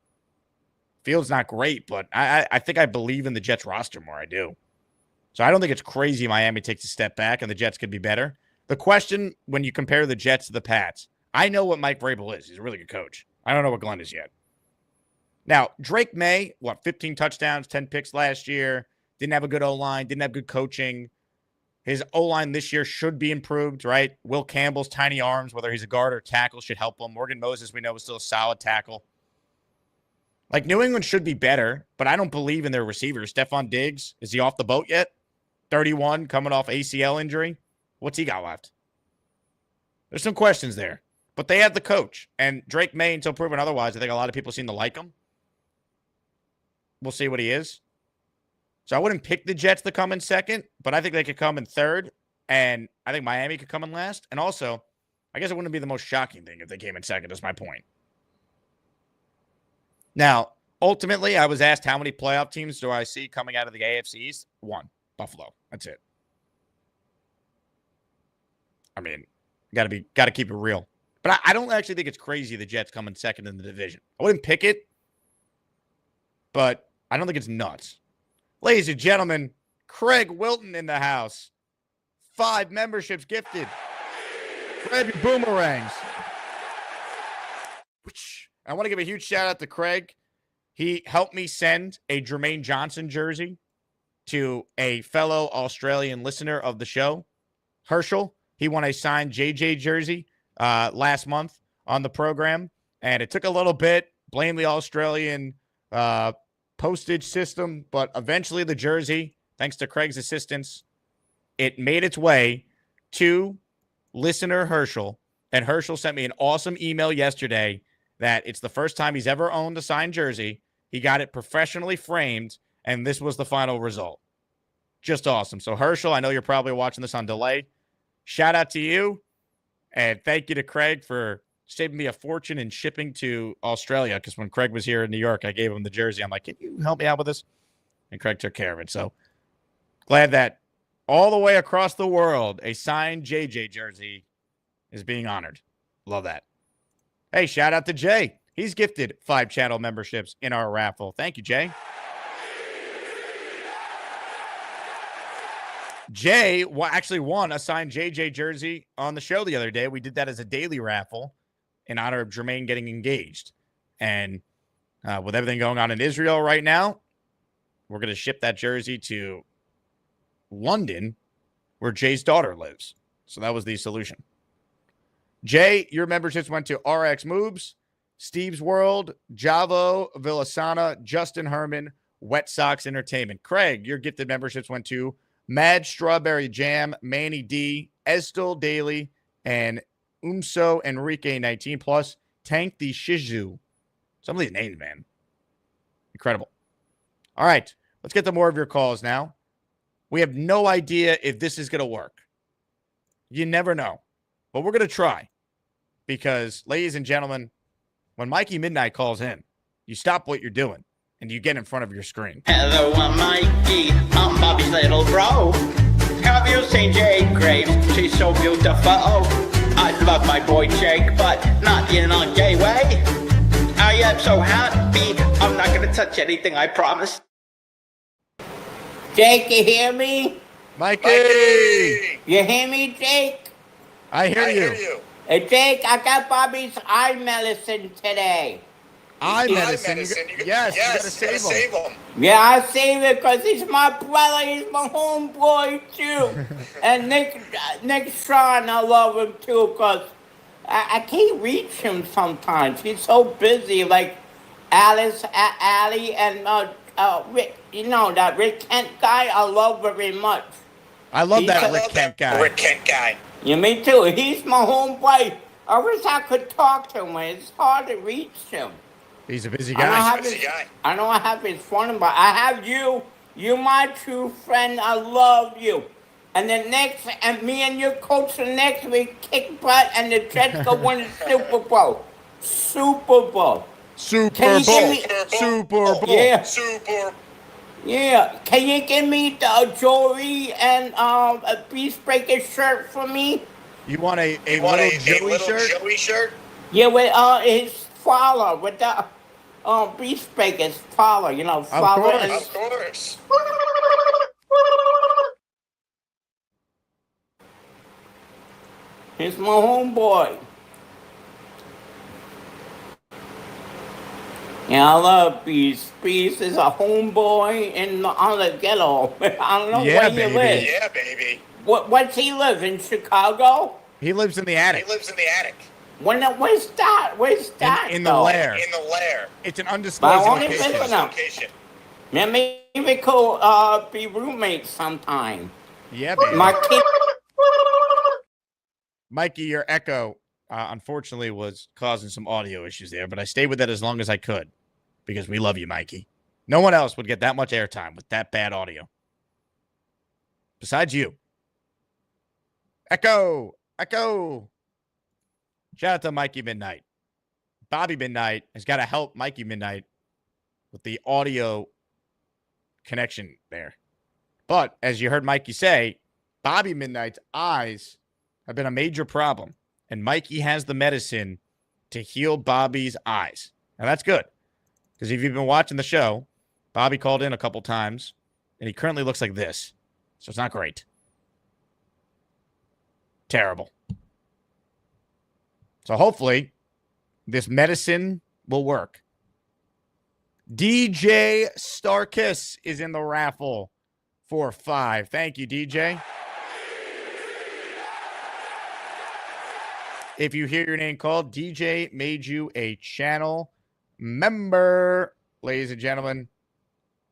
Fields not great, but I think I believe in the Jets roster more. I do. So I don't think it's crazy Miami takes a step back and the Jets could be better. The question, when you compare the Jets to the Pats, I know what Mike Vrabel is. He's a really good coach. I don't know what Glenn is yet. Now, Drake May, 15 touchdowns, 10 picks last year. Didn't have a good O-line, didn't have good coaching. His O-line this year should be improved, right? Will Campbell's tiny arms, whether he's a guard or tackle, should help him. Morgan Moses, we know, is still a solid tackle. Like, New England should be better, but I don't believe in their receivers. Stephon Diggs, is he off the boat yet? 31, coming off ACL injury. What's he got left? There's some questions there. But they have the coach. And Drake May, until proven otherwise, I think a lot of people seem to like him. We'll see what he is. So I wouldn't pick the Jets to come in second, but I think they could come in third, and I think Miami could come in last. And also, I guess it wouldn't be the most shocking thing if they came in second, is my point. Now, ultimately, I was asked how many playoff teams do I see coming out of the AFC East? 1, Buffalo. That's it. I mean, got to keep it real. But I don't actually think it's crazy the Jets come in second in the division. I wouldn't pick it, but I don't think it's nuts. Ladies and gentlemen, Craig Wilton in the house. 5 memberships gifted. Grab your boomerangs. I want to give a huge shout out to Craig. He helped me send a Jermaine Johnson jersey to a fellow Australian listener of the show, Herschel. He won a signed JJ jersey last month on the program, and it took a little bit. Blame the Australian postage system, but eventually the jersey, thanks to Craig's assistance, it made its way to listener Herschel, and Herschel sent me an awesome email yesterday that it's the first time he's ever owned a signed jersey. He got it professionally framed, and this was the final result. Just awesome. So Herschel, I know you're probably watching this on delay. Shout out to you, and thank you to Craig for saving me a fortune in shipping to Australia, because when Craig was here in New York, I gave him the jersey. I'm like, can you help me out with this? And Craig took care of it. So glad that all the way across the world, a signed JJ jersey is being honored. Love that. Hey, shout out to Jay. He's gifted 5 channel memberships in our raffle. Thank you, Jay. Jay actually won a signed JJ jersey on the show the other day. We did that as a daily raffle in honor of Jermaine getting engaged. And with everything going on in Israel right now, we're going to ship that jersey to London, where Jay's daughter lives. So that was the solution. Jay, your memberships went to RX Moves, Steve's World, Javo, Villasana, Justin Herman, Wet Sox Entertainment. Craig, your gifted memberships went to Mad Strawberry Jam, Manny D, Estel Daily, and Umso Enrique 19 plus Tank the Shizu. Some of these names, man. Incredible. All right, let's get to more of your calls now. We have no idea if this is going to work. You never know. But we're going to try. Because, ladies and gentlemen, when Mikey Midnight calls in, you stop what you're doing and you get in front of your screen. Hello, I'm Mikey. I'm Bobby's little bro. Have you seen Jake Graves? She's so beautiful. I love my boy Jake, but not in a gay way. I am so happy. I'm not going to touch anything, I promise. Jake, you hear me? Mikey! You hear me, Jake? I hear you. Hey, Jake, I got Bobby's eye medicine today. Eye medicine. Yes, you got to save him. Yeah, I save it because he's my brother. He's my homeboy, too. And Nick Sean, I love him, too, because I can't reach him sometimes. He's so busy, like Allie, and Rick. You know, that Rick Kent guy, I love very much. I love that Rick Kent guy. Yeah, me too. He's my homeboy. I wish I could talk to him. It's hard to reach him. He's a busy guy. I know I have his phone number. I have you. You're my true friend. I love you. And and me and your coach the next week kick butt, and the Jets go win the Super Bowl. Super Bowl. Yeah. Can you give me the jewelry and a Beast Breaker shirt for me? You want a little Joey shirt? Yeah, with his follower, with the Beast Breaker's follower, you know, follower. Of course. He's my homeboy. Yeah, I love Beast. Beast is a homeboy on the ghetto. I don't know where he lives. Yeah, baby. What's he live in Chicago? He lives in the attic. Where's that? In the lair. It's an undisclosed location. Man, maybe we could be roommates sometime. Yeah, baby. My kid. Mikey, your echo, unfortunately, was causing some audio issues there, but I stayed with that as long as I could because we love you, Mikey. No one else would get that much airtime with that bad audio. Besides you. Echo. Shout out to Mikey Midnight. Bobby Midnight has got to help Mikey Midnight with the audio connection there. But as you heard Mikey say, Bobby Midnight's eyes have been a major problem. And Mikey has the medicine to heal Bobby's eyes. Now, that's good. Because if you've been watching the show, Bobby called in a couple times, and he currently looks like this. So it's not great. Terrible. So hopefully, this medicine will work. DJ Starkiss is in the raffle for 5. Thank you, DJ. If you hear your name called, DJ made you a channel member. Ladies and gentlemen,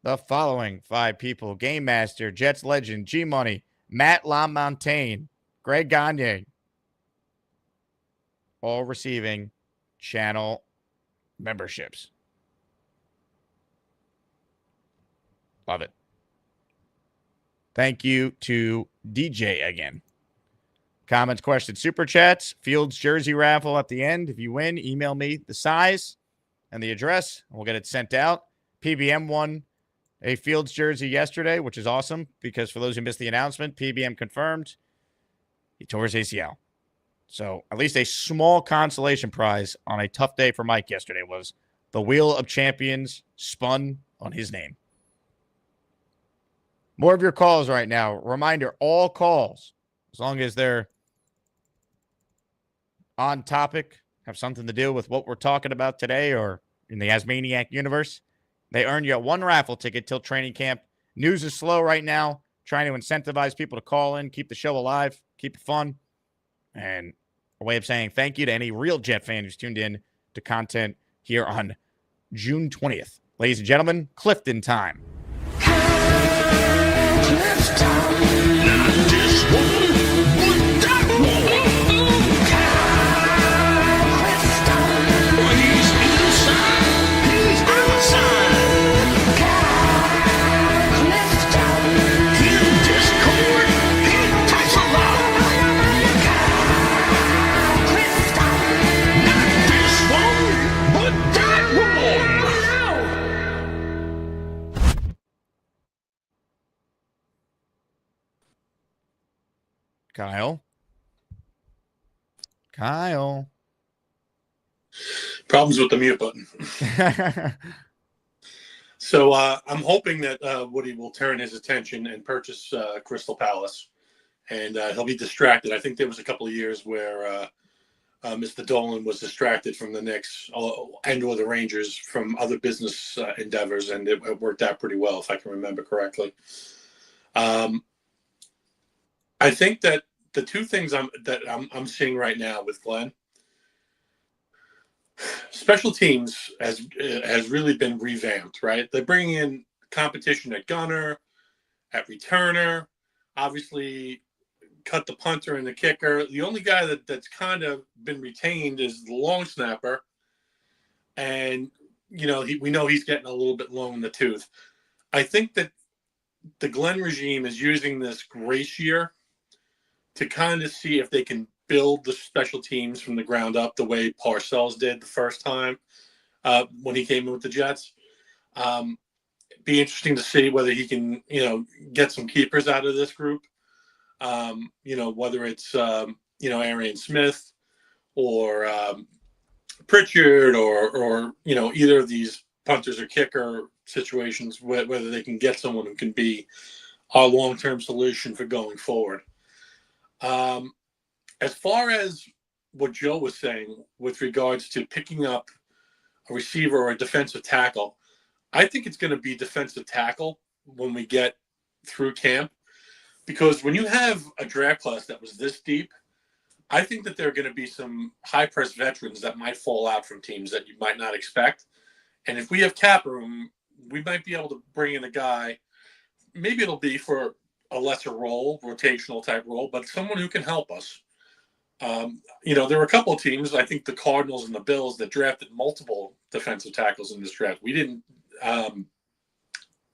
the following 5 people: Game Master, Jets Legend, G-Money, Matt LaMontagne, Greg Gagne, all receiving channel memberships. Love it. Thank you to DJ again. Comments, questions, super chats, Fields jersey raffle at the end. If you win, email me the size and the address, and we'll get it sent out. PBM won a Fields jersey yesterday, which is awesome because for those who missed the announcement, PBM confirmed he tore his ACL. So at least a small consolation prize on a tough day for Mike yesterday was the Wheel of Champions spun on his name. More of your calls right now. Reminder, all calls, as long as they're on topic, have something to do with what we're talking about today or in the Asmaniac universe, they earn you one raffle ticket till training camp. News is slow right now, trying to incentivize people to call in, keep the show alive, keep it fun, and a way of saying thank you to any real Jet fan who's tuned in to content here on June 20th. Ladies and gentlemen, Clifton time. Kyle. Problems with the mute button. So I'm hoping that Woody will turn his attention and purchase Crystal Palace, and he'll be distracted. I think there was a couple of years where Mr. Dolan was distracted from the Knicks and or the Rangers from other business endeavors, and it worked out pretty well, if I can remember correctly. I think that the two things I'm seeing right now with Glenn, special teams has really been revamped, right? They're bringing in competition at gunner, at returner, obviously cut the punter and the kicker. The only guy that's kind of been retained is the long snapper, and we know he's getting a little bit long in the tooth. I think that the Glenn regime is using this grace year to kind of see if they can build the special teams from the ground up the way Parcells did the first time when he came in with the Jets. Be interesting to see whether he can, get some keepers out of this group. Whether it's, Arian Smith or Pritchard or either of these punters or kicker situations, whether they can get someone who can be our long-term solution for going forward. As far as what Joe was saying with regards to picking up a receiver or a defensive tackle, I think it's going to be defensive tackle when we get through camp, because when you have a draft class that was this deep, I think that there are going to be some high-pressed veterans that might fall out from teams that you might not expect. And if we have cap room, we might be able to bring in a guy. Maybe it'll be for a lesser role, rotational type role, but someone who can help us. There were a couple of teams, I think the Cardinals and the Bills, that drafted multiple defensive tackles in this draft. We didn't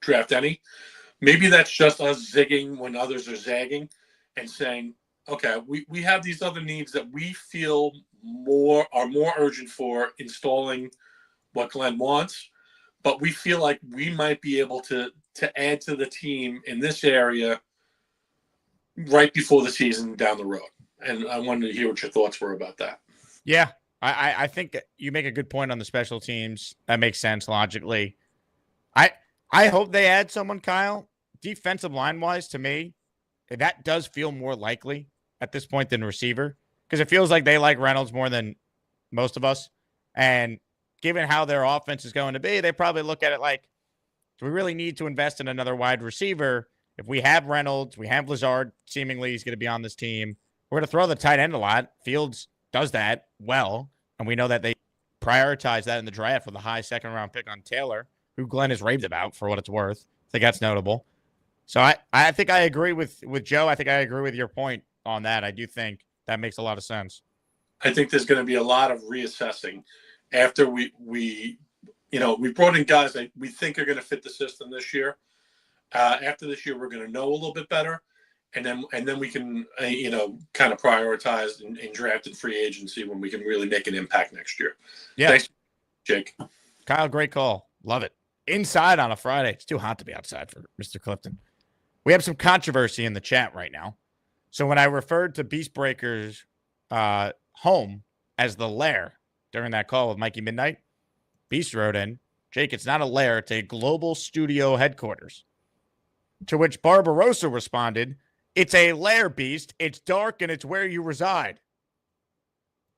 draft any. Maybe that's just us zigging when others are zagging and saying, okay, we have these other needs that we feel are more urgent for installing what Glenn wants, but we feel like we might be able to add to the team in this area right before the season down the road. And I wanted to hear what your thoughts were about that. Yeah, I think you make a good point on the special teams. That makes sense logically. I hope they add someone, Kyle. Defensive line-wise, to me, that does feel more likely at this point than receiver, because it feels like they like Reynolds more than most of us. And given how their offense is going to be, they probably look at it like, do we really need to invest in another wide receiver? If we have Reynolds, we have Lazard, seemingly he's going to be on this team. We're going to throw the tight end a lot. Fields does that well, and we know that they prioritize that in the draft with a high second-round pick on Taylor, who Glenn has raved about for what it's worth. I think that's notable. So I think I agree with Joe. I think I agree with your point on that. I do think that makes a lot of sense. I think there's going to be a lot of reassessing after we brought in guys that we think are going to fit the system this year. After this year, we're going to know a little bit better, and then we can kind of prioritize in draft and free agency when we can really make an impact next year. Yeah. Thanks, Jake. Kyle, great call. Love it. Inside on a Friday. It's too hot to be outside for Mr. Clifton. We have some controversy in the chat right now. So when I referred to Beast Breaker's home as the lair during that call with Mikey Midnight. Beast wrote in, Jake, it's not a lair, it's a global studio headquarters. To which Barbarossa responded, it's a lair, Beast. It's dark and it's where you reside.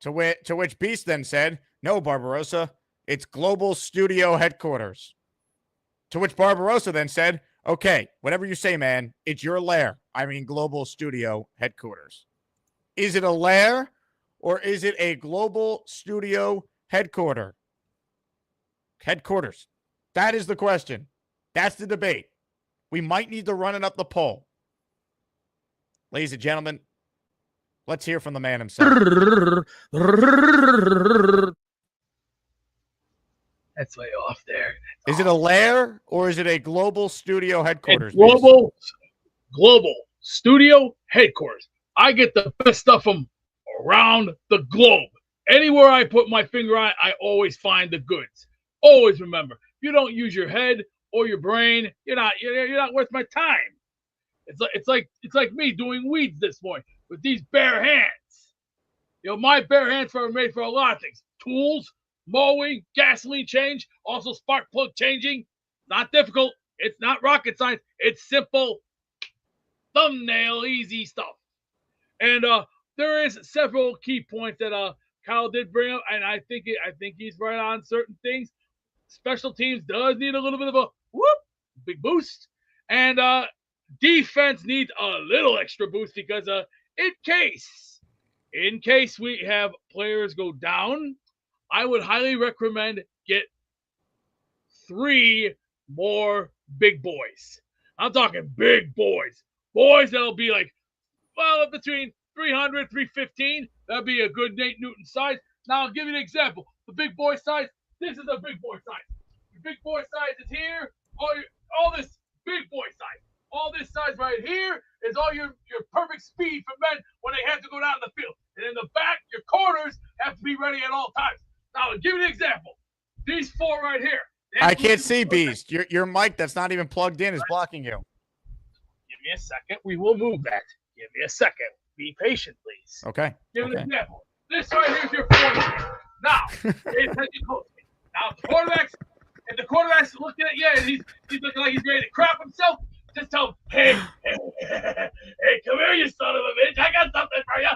To which Beast then said, no, Barbarossa, it's global studio headquarters. To which Barbarossa then said, okay, whatever you say, man, it's your lair. I mean, global studio headquarters. Is it a lair or is it a global studio headquarters? Headquarters. That is the question. That's the debate. We might need to run it up the poll. Ladies and gentlemen, let's hear from the man himself. That's way off there. Is it a lair or is it a global studio headquarters? Global studio headquarters. I get the best stuff from around the globe. Anywhere I put my finger on, I always find the goods. Always remember, you don't use your head or your brain, you're not worth my time. It's like me doing weeds this morning with these bare hands. You know, my bare hands are made for a lot of things. Tools, mowing, gasoline change, also spark plug changing. Not difficult. It's not rocket science. It's simple, thumbnail, easy stuff. And there is several key points that Kyle did bring up, and I think he's right on certain things. Special teams does need a little bit of a big boost, and defense needs a little extra boost because in case we have players go down, I would highly recommend get 3 more big boys. I'm talking big boys. Boys that'll be like, well, between 300, 315. That'd be a good Nate Newton size. Now, I'll give you an example. The big boy size, this is a big boy size. The big boy size is here. All this big boy size. All this size right here is all your perfect speed for men when they have to go down the field. And in the back, your corners have to be ready at all times. Now, I'll give you an example. These 4 right here. I can't see, Beast. Your mic that's not even plugged in is blocking you. Give me a second. We will move that. Give me a second. Be patient, please. Okay. Give an example. This right here is your 4. Now, pay attention closely. Now, if the quarterback's looking at you and he's looking like he's ready to crap himself, just tell him, hey, come here, you son of a bitch. I got something for you.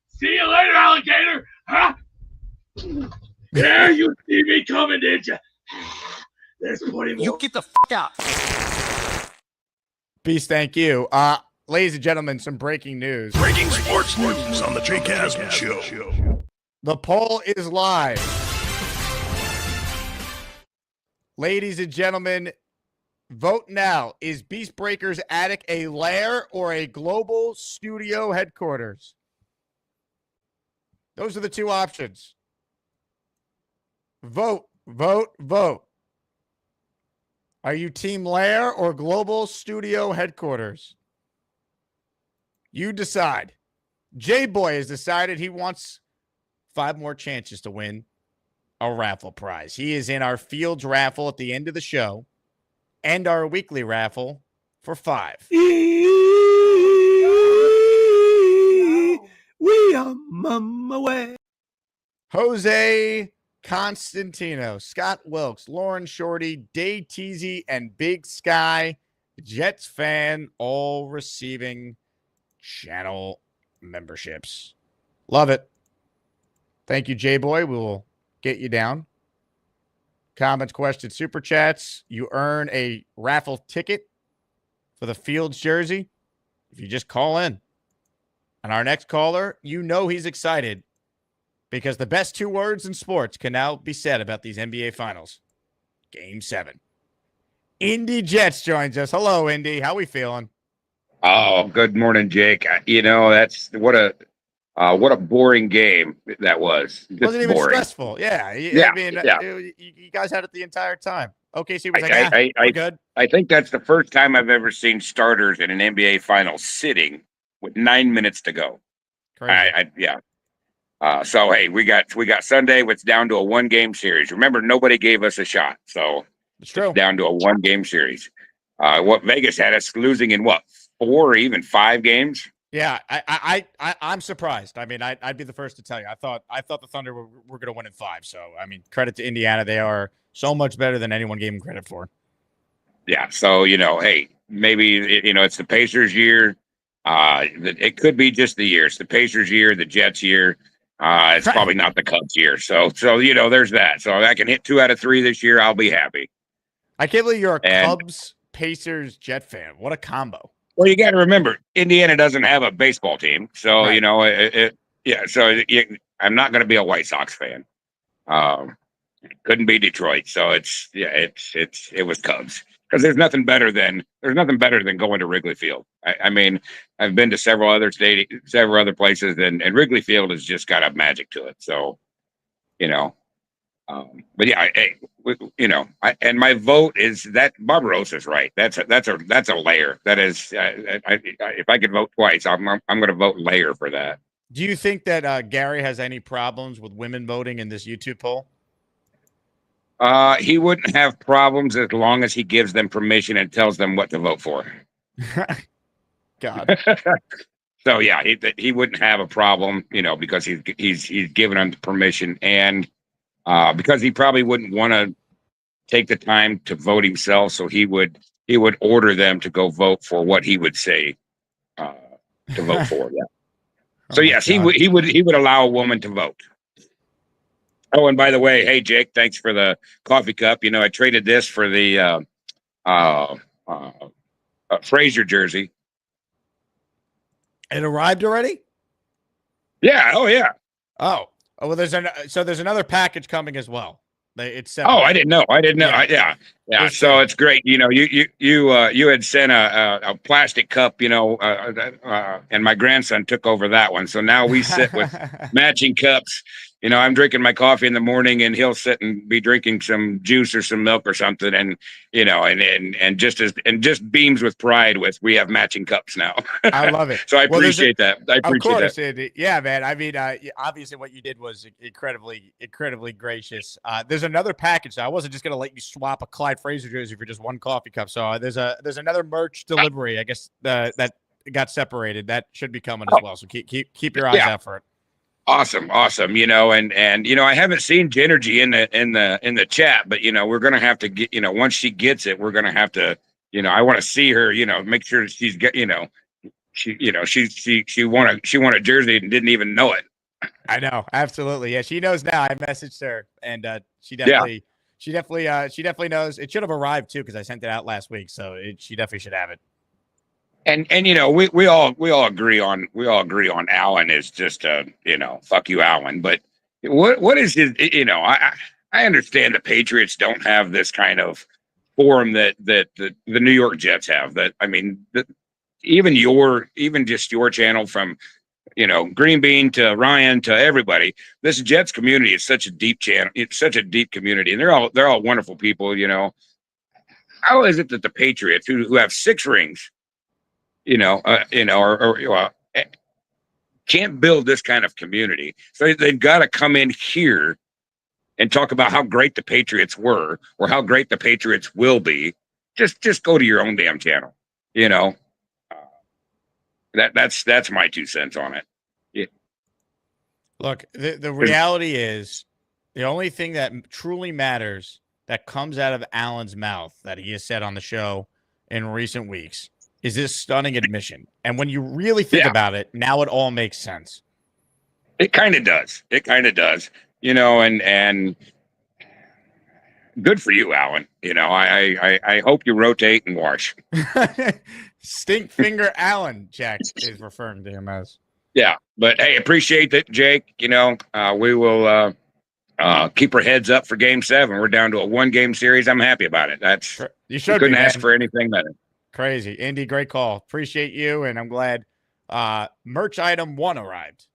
See you later, alligator. Huh? Yeah, you see me coming, did you? There's plenty more. You get the fuck out. Beast, thank you. Ladies and gentlemen, some breaking news. Breaking sports news on the Jake Asman Show. The poll is live. Ladies and gentlemen, vote now. Is Beast Breaker's attic a lair or a global studio headquarters? Those are the 2 options. Vote, vote, vote. Are you team lair or global studio headquarters? You decide. J-Boy has decided he wants 5 more chances to win a raffle prize. He is in our Fields raffle at the end of the show and our weekly raffle for 5. We are mama way. Jose Constantino, Scott Wilkes, Lauren Shorty, Dave Teasy, and Big Sky, Jets fan, all receiving channel memberships. Love it. Thank you, J-Boy. We will get you down. Comments, questions, super chats. You earn a raffle ticket for the Fields jersey if you just call in. And our next caller, you know he's excited because the best 2 words in sports can now be said about these NBA Finals. Game 7. Indy Jets joins us. Hello, Indy. How we feeling? Oh, good morning, Jake. You know, that's what a boring game that was. Just wasn't even boring. Stressful. Yeah. Yeah. I mean, yeah. You guys had it the entire time. OKC was like, we're good. I think that's the first time I've ever seen starters in an NBA final sitting with 9 minutes to go. Crazy. Yeah. So hey, we got Sunday. It's down to a 1-game series. Remember, nobody gave us a shot, so it's true. Down to a 1-game series. What Vegas had us losing in 4 or even 5 games. Yeah, I'm surprised. I mean, I'd be the first to tell you. I thought the Thunder were going to win in 5. So I mean, credit to Indiana. They are so much better than anyone gave them credit for. Yeah. So hey, maybe it's the Pacers' year. It could be just the year. It's the Pacers' year, the Jets' year. It's probably not the Cubs' year. So there's that. So I can hit 2 out of 3 this year. I'll be happy. I can't believe you're a Cubs, Pacers, Jet fan. What a combo. Well, you got to remember, Indiana doesn't have a baseball team, so right. So I'm not going to be a White Sox fan. Couldn't be Detroit, so it was Cubs because there's nothing better than going to Wrigley Field. I mean, I've been to several other places, and Wrigley Field has just got a magic to it. So, but yeah, and my vote is that Barbarosa's right. That's a lair. That is, if I could vote twice, I'm going to vote lair for that. Do you think that Gary has any problems with women voting in this YouTube poll? He wouldn't have problems as long as he gives them permission and tells them what to vote for. God. So yeah, he wouldn't have a problem, because he's given them permission, and because he probably wouldn't want to take the time to vote himself, so he would order them to go vote for what he would say to vote for. Yeah. So yes, he would allow a woman to vote. Oh, and by the way, hey Jake, thanks for the coffee cup. I traded this for the Frazier jersey. It arrived already? Yeah. Oh yeah. Oh well, there's another package coming as well. It's separate. Oh, I didn't know. Yeah. So it's great. You had sent a plastic cup, and my grandson took over that one. So now we sit with matching cups. I'm drinking my coffee in the morning, and he'll sit and be drinking some juice or some milk or something, and just beams with pride with we have matching cups now. I love it. So I appreciate that. Of course, Andy. Yeah, man. I mean, obviously, what you did was incredibly gracious. There's another package. I wasn't just gonna let you swap a Clyde Frazier jersey for just one coffee cup. So there's another merch delivery. I guess that got separated. That should be coming as well. So keep your eyes out for it. Awesome. And I haven't seen Genergy in the chat, but we're gonna have to get, once she gets it, we're gonna have to, I want to see her, make sure she's got, she won a jersey and didn't even know it. I know, absolutely. Yeah, she knows now. I messaged her, and she definitely knows. It should have arrived too because I sent it out last week, so she definitely should have it. And we all agree on Allen is just fuck you, Allen. But what is his, I understand the Patriots don't have this kind of forum that the New York Jets have. That I mean, even just your channel, from Green Bean to Ryan to everybody, this Jets community is such a deep channel. It's such a deep community, and they're all wonderful people. How is it that the Patriots, who have 6 rings, can't build this kind of community? So they've got to come in here and talk about how great the Patriots were or how great the Patriots will be. Just go to your own damn channel. That's my 2 cents on it. Yeah. Look, the reality is the only thing that truly matters that comes out of Allen's mouth that he has said on the show in recent weeks is this stunning admission. And when you really think about it, now it all makes sense. It kind of does. And good for you, Alan. I hope you rotate and wash. Stink finger Allen, Jack is referring to him as. Yeah, but hey, appreciate that, Jake. We will keep our heads up for Game 7. We're down to a 1-game series. I'm happy about it. You couldn't ask for anything better. Crazy. Indy, great call. Appreciate you, and I'm glad merch item 1 arrived.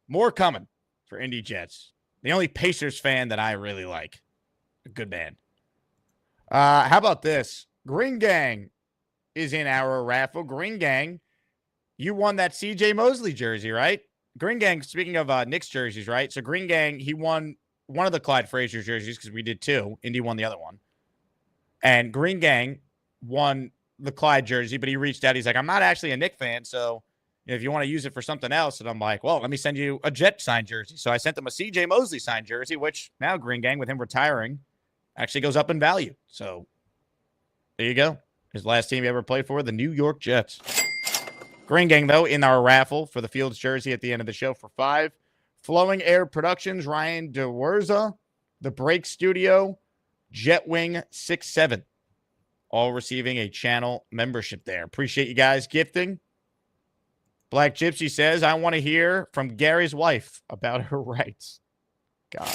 More coming for Indy Jets. The only Pacers fan that I really like. A good band. How about this? Green Gang is in our raffle. Green Gang, you won that CJ Mosley jersey, right? Green Gang, speaking of Knicks jerseys, right? So Green Gang, he won one of the Clyde Frazier jerseys because we did 2. Indy won the other one. And Green Gang won the Clyde jersey, but he reached out. He's like, I'm not actually a Knick fan, so if you want to use it for something else. And I'm like, well, let me send you a Jet signed jersey. So I sent them a CJ Mosley signed jersey, which now Green Gang, with him retiring, actually goes up in value. So there you go. His last team he ever played for, the New York Jets. Green Gang, though, in our raffle for the Fields jersey at the end of the show for 5. Flowing Air Productions, Ryan DeWerza, The Break Studio, Jetwing 67. All receiving a channel membership there. Appreciate you guys gifting. Black Gypsy says, I want to hear from Gary's wife about her rights. God.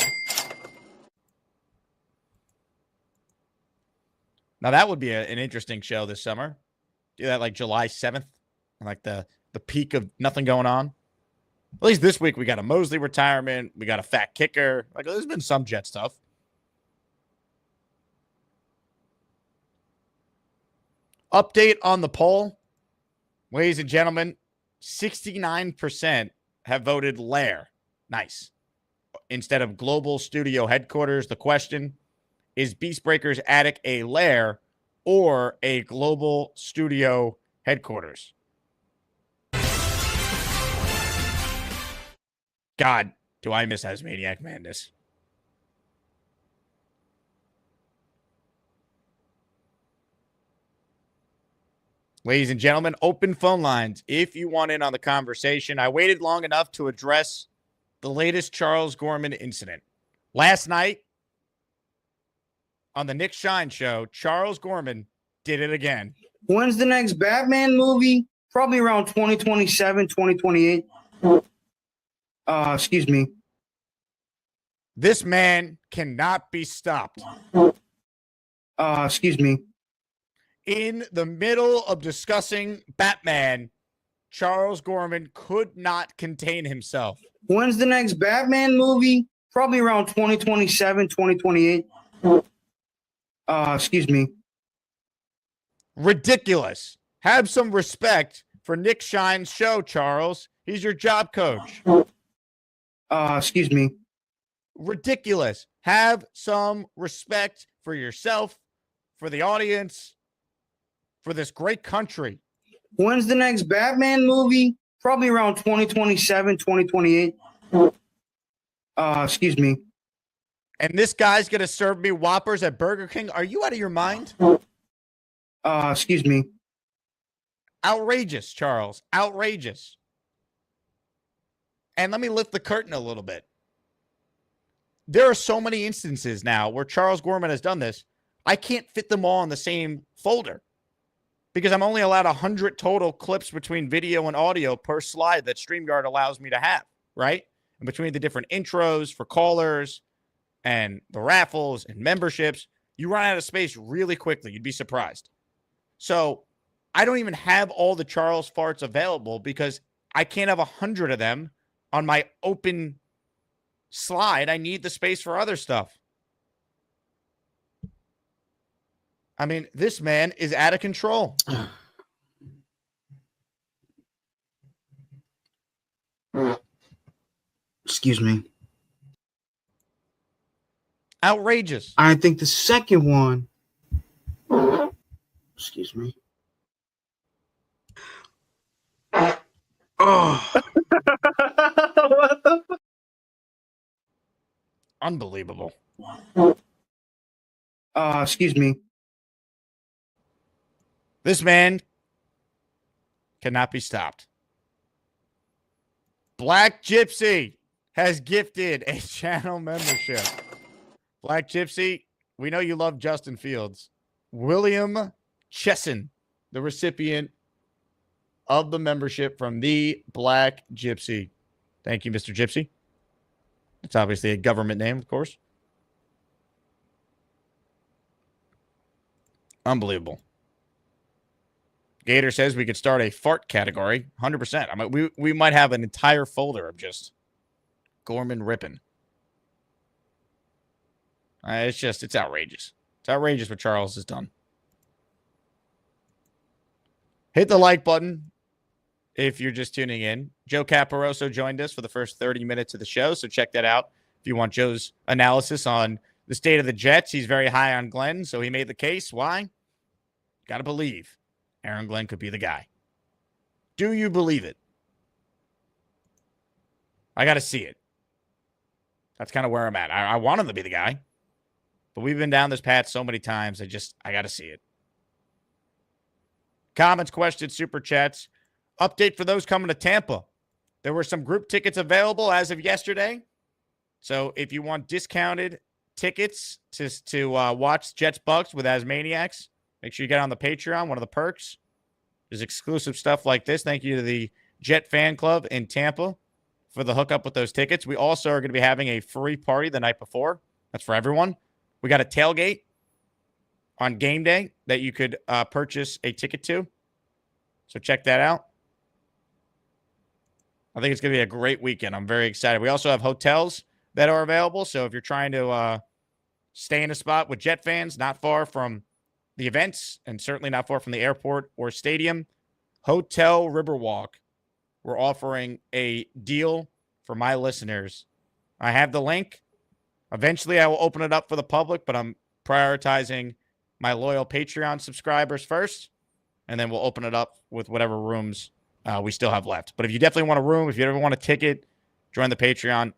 Now, that would be an interesting show this summer. Do that like July 7th, like the peak of nothing going on. At least this week, we got a Mosley retirement. We got a fat kicker. Like, there's been some Jet stuff. Update on the poll. Ladies and gentlemen, 69% have voted lair. Nice. Instead of global studio headquarters, the question is Beast Breaker's attic a lair or a global studio headquarters? God, do I miss Asmaniac Madness. Ladies and gentlemen, open phone lines if you want in on the conversation. I waited long enough to address the latest Charles Gorman incident. Last night on the Nick Shine show, Charles Gorman did it again. When's the next Batman movie? Probably around 2027, 2028. Excuse me. This man cannot be stopped. Excuse me. In the middle of discussing Batman, Charles Gorman could not contain himself. When's the next Batman movie? Probably around 2027, 2028. Excuse me. Ridiculous. Have some respect for Nick Shine's show, Charles. He's your job coach. Excuse me. Ridiculous. Have some respect for yourself, for the audience, for this great country. When's the next Batman movie? Probably around 2027, 2028. Excuse me. And this guy's going to serve me Whoppers at Burger King? Are you out of your mind? Excuse me. Outrageous, Charles. Outrageous. And let me lift the curtain a little bit. There are so many instances now where Charles Gorman has done this. I can't fit them all in the same folder because I'm only allowed 100 total clips between video and audio per slide that StreamYard allows me to have, right? And between the different intros for callers and the raffles and memberships, you run out of space really quickly. You'd be surprised. So I don't even have all the Charles farts available because I can't have 100 of them on my open slide. I need the space for other stuff. I mean, this man is out of control. Excuse me. Outrageous. I think the second one. Excuse me. Oh. Unbelievable. Excuse me. This man cannot be stopped. Black Gypsy has gifted a channel membership. Black Gypsy, we know you love Justin Fields. William Chesson, the recipient of the membership from the Black Gypsy. Thank you, Mr. Gypsy. It's obviously a government name, of course. Unbelievable. Gator says we could start a fart category. 100%. I mean, we might have an entire folder of just Gorman ripping. It's outrageous. It's outrageous what Charles has done. Hit the like button if you're just tuning in. Joe Caporoso joined us for the first 30 minutes of the show, so check that out if you want Joe's analysis on the state of the Jets. He's very high on Glenn, so he made the case. Why? Got to believe Aaron Glenn could be the guy. Do you believe it? I got to see it. That's kind of where I'm at. I want him to be the guy. But we've been down this path so many times. I got to see it. Comments, questions, super chats. Update for those coming to Tampa. There were some group tickets available as of yesterday. So if you want discounted tickets to watch Jets Bucks with AsManiacs, make sure you get on the Patreon. One of the perks is exclusive stuff like this. Thank you to the Jet Fan Club in Tampa for the hookup with those tickets. We also are going to be having a free party the night before. That's for everyone. We got a tailgate on game day that you could purchase a ticket to. So check that out. I think it's going to be a great weekend. I'm very excited. We also have hotels that are available. So if you're trying to stay in a spot with Jet fans, not far from the events and certainly not far from the airport or stadium, Hotel Riverwalk, we're offering a deal for my listeners. I have the link. Eventually, I will open it up for the public, but I'm prioritizing my loyal Patreon subscribers first, and then we'll open it up with whatever rooms we still have left. But if you definitely want a room, if you ever want a ticket, join the Patreon.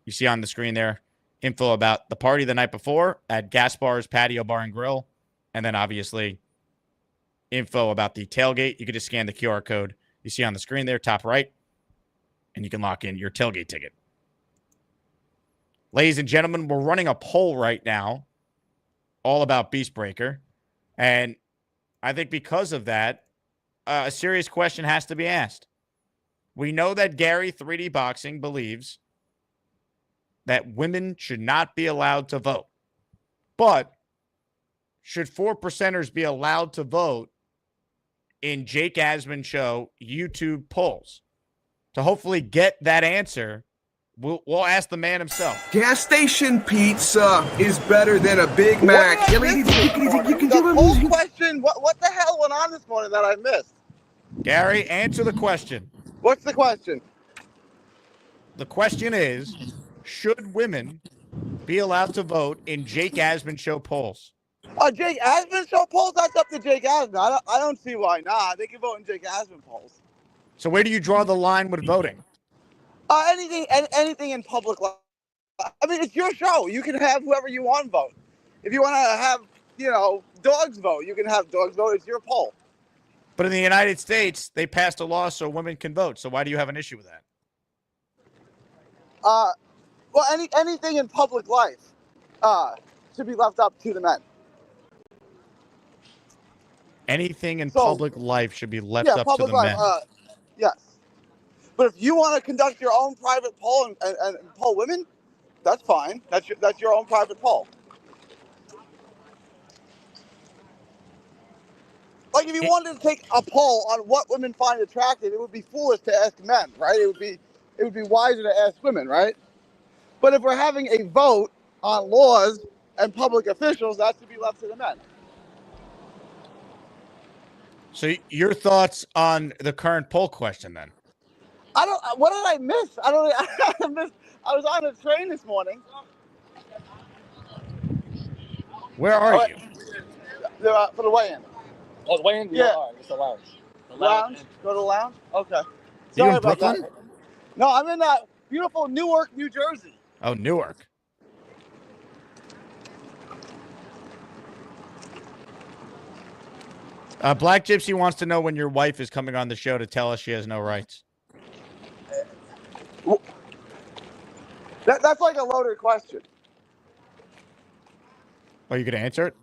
You see on the screen there info about the party the night before at Gaspar's Patio Bar and Grill, and then obviously info about the tailgate. You can just scan the QR code you see on the screen there, top right, and you can lock in your tailgate ticket. Ladies and gentlemen, we're running a poll right now all about Beastbreaker. And I think because of that, a serious question has to be asked. We know that Gary 3D Boxing believes that women should not be allowed to vote. But should 4%ers be allowed to vote in Jake Asman Show YouTube polls? To hopefully get that answer, we'll ask the man himself. Gas station pizza is better than a Big Mac. The whole question, what the hell went on this morning that I missed? Gary, answer the question. What's the question? The question is, should women be allowed to vote in Jake Asman Show polls? Jake Asman Show polls? That's up to Jake Asman. I don't see why not. They can vote in Jake Asman polls. So where do you draw the line with voting? Anything in public life. I mean, it's your show. You can have whoever you want vote. If you want to have, dogs vote, you can have dogs vote. It's your poll. But in the United States, they passed a law so women can vote. So why do you have an issue with that? Well, anything in public life should be left up to the men. Anything in public life should be left up to the men. Yes. But if you want to conduct your own private poll and poll women, that's fine. That's your own private poll. Like if you wanted to take a poll on what women find attractive, it would be foolish to ask men, right? It would be wiser to ask women, right? But if we're having a vote on laws and public officials, that should be left to the men. So your thoughts on the current poll question then? What did I miss? I was on a train this morning. Where are you? For the weigh-in. Oh, the weigh-in? Yeah. It's the lounge. Lounge? Go to the lounge? Okay. You in about Brooklyn? that. No, I'm in beautiful Newark, New Jersey. Oh, Newark. Black Gypsy wants to know when your wife is coming on the show to tell us she has no rights. That's like a loaded question. Are you going to answer it?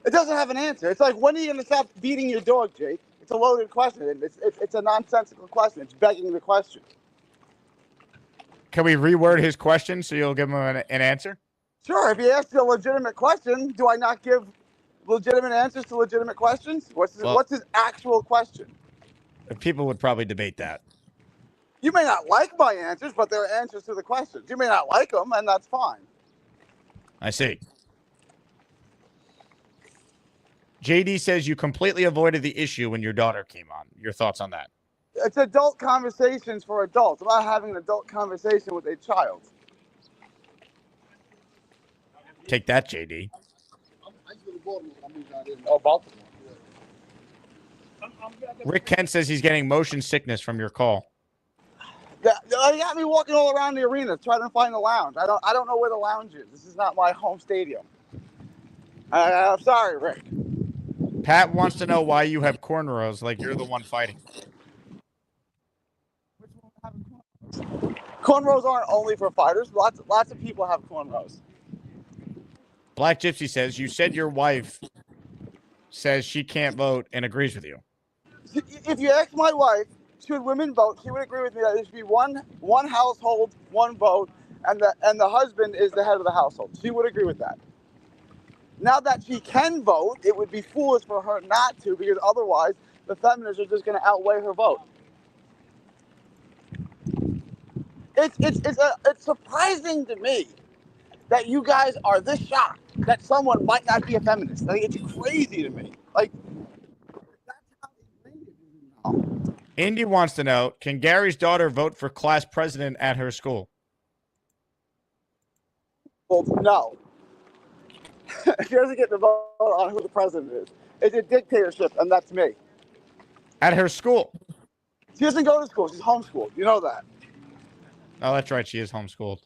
It doesn't have an answer. It's like, when are you going to stop beating your dog, Jake? It's a loaded question. It's a nonsensical question. It's begging the question. Can we reword his question so you'll give him an answer? Sure. If he asks a legitimate question, do I not give legitimate answers to legitimate questions? What's his actual question? People would probably debate that. You may not like my answers, but they're answers to the questions. You may not like them, and that's fine. I see. JD says you completely avoided the issue when your daughter came on. Your thoughts on that? It's adult conversations for adults. I'm not having an adult conversation with a child. Take that, JD. Oh, Baltimore. Rick Kent says he's getting motion sickness from your call. They got me walking all around the arena trying to find the lounge. I don't know where the lounge is. This is not my home stadium. I'm sorry, Rick. Pat wants to know why you have cornrows like you're the one fighting. Cornrows aren't only for fighters. Lots of people have cornrows. Black Gypsy says, you said your wife says she can't vote and agrees with you. If you ask my wife, should women vote, she would agree with me that there should be one household, one vote, and the husband is the head of the household. She would agree with that. Now that she can vote, it would be foolish for her not to, because otherwise the feminists are just going to outweigh her vote. It's surprising to me that you guys are this shocked that someone might not be a feminist. Like, it's crazy to me. Like, Indy wants to know, can Gary's daughter vote for class president at her school? well, no. She doesn't get to vote on who the president is. It's a dictatorship, and that's me. At her school? She doesn't go to school. She's homeschooled. You know that. Oh, that's right. She is homeschooled.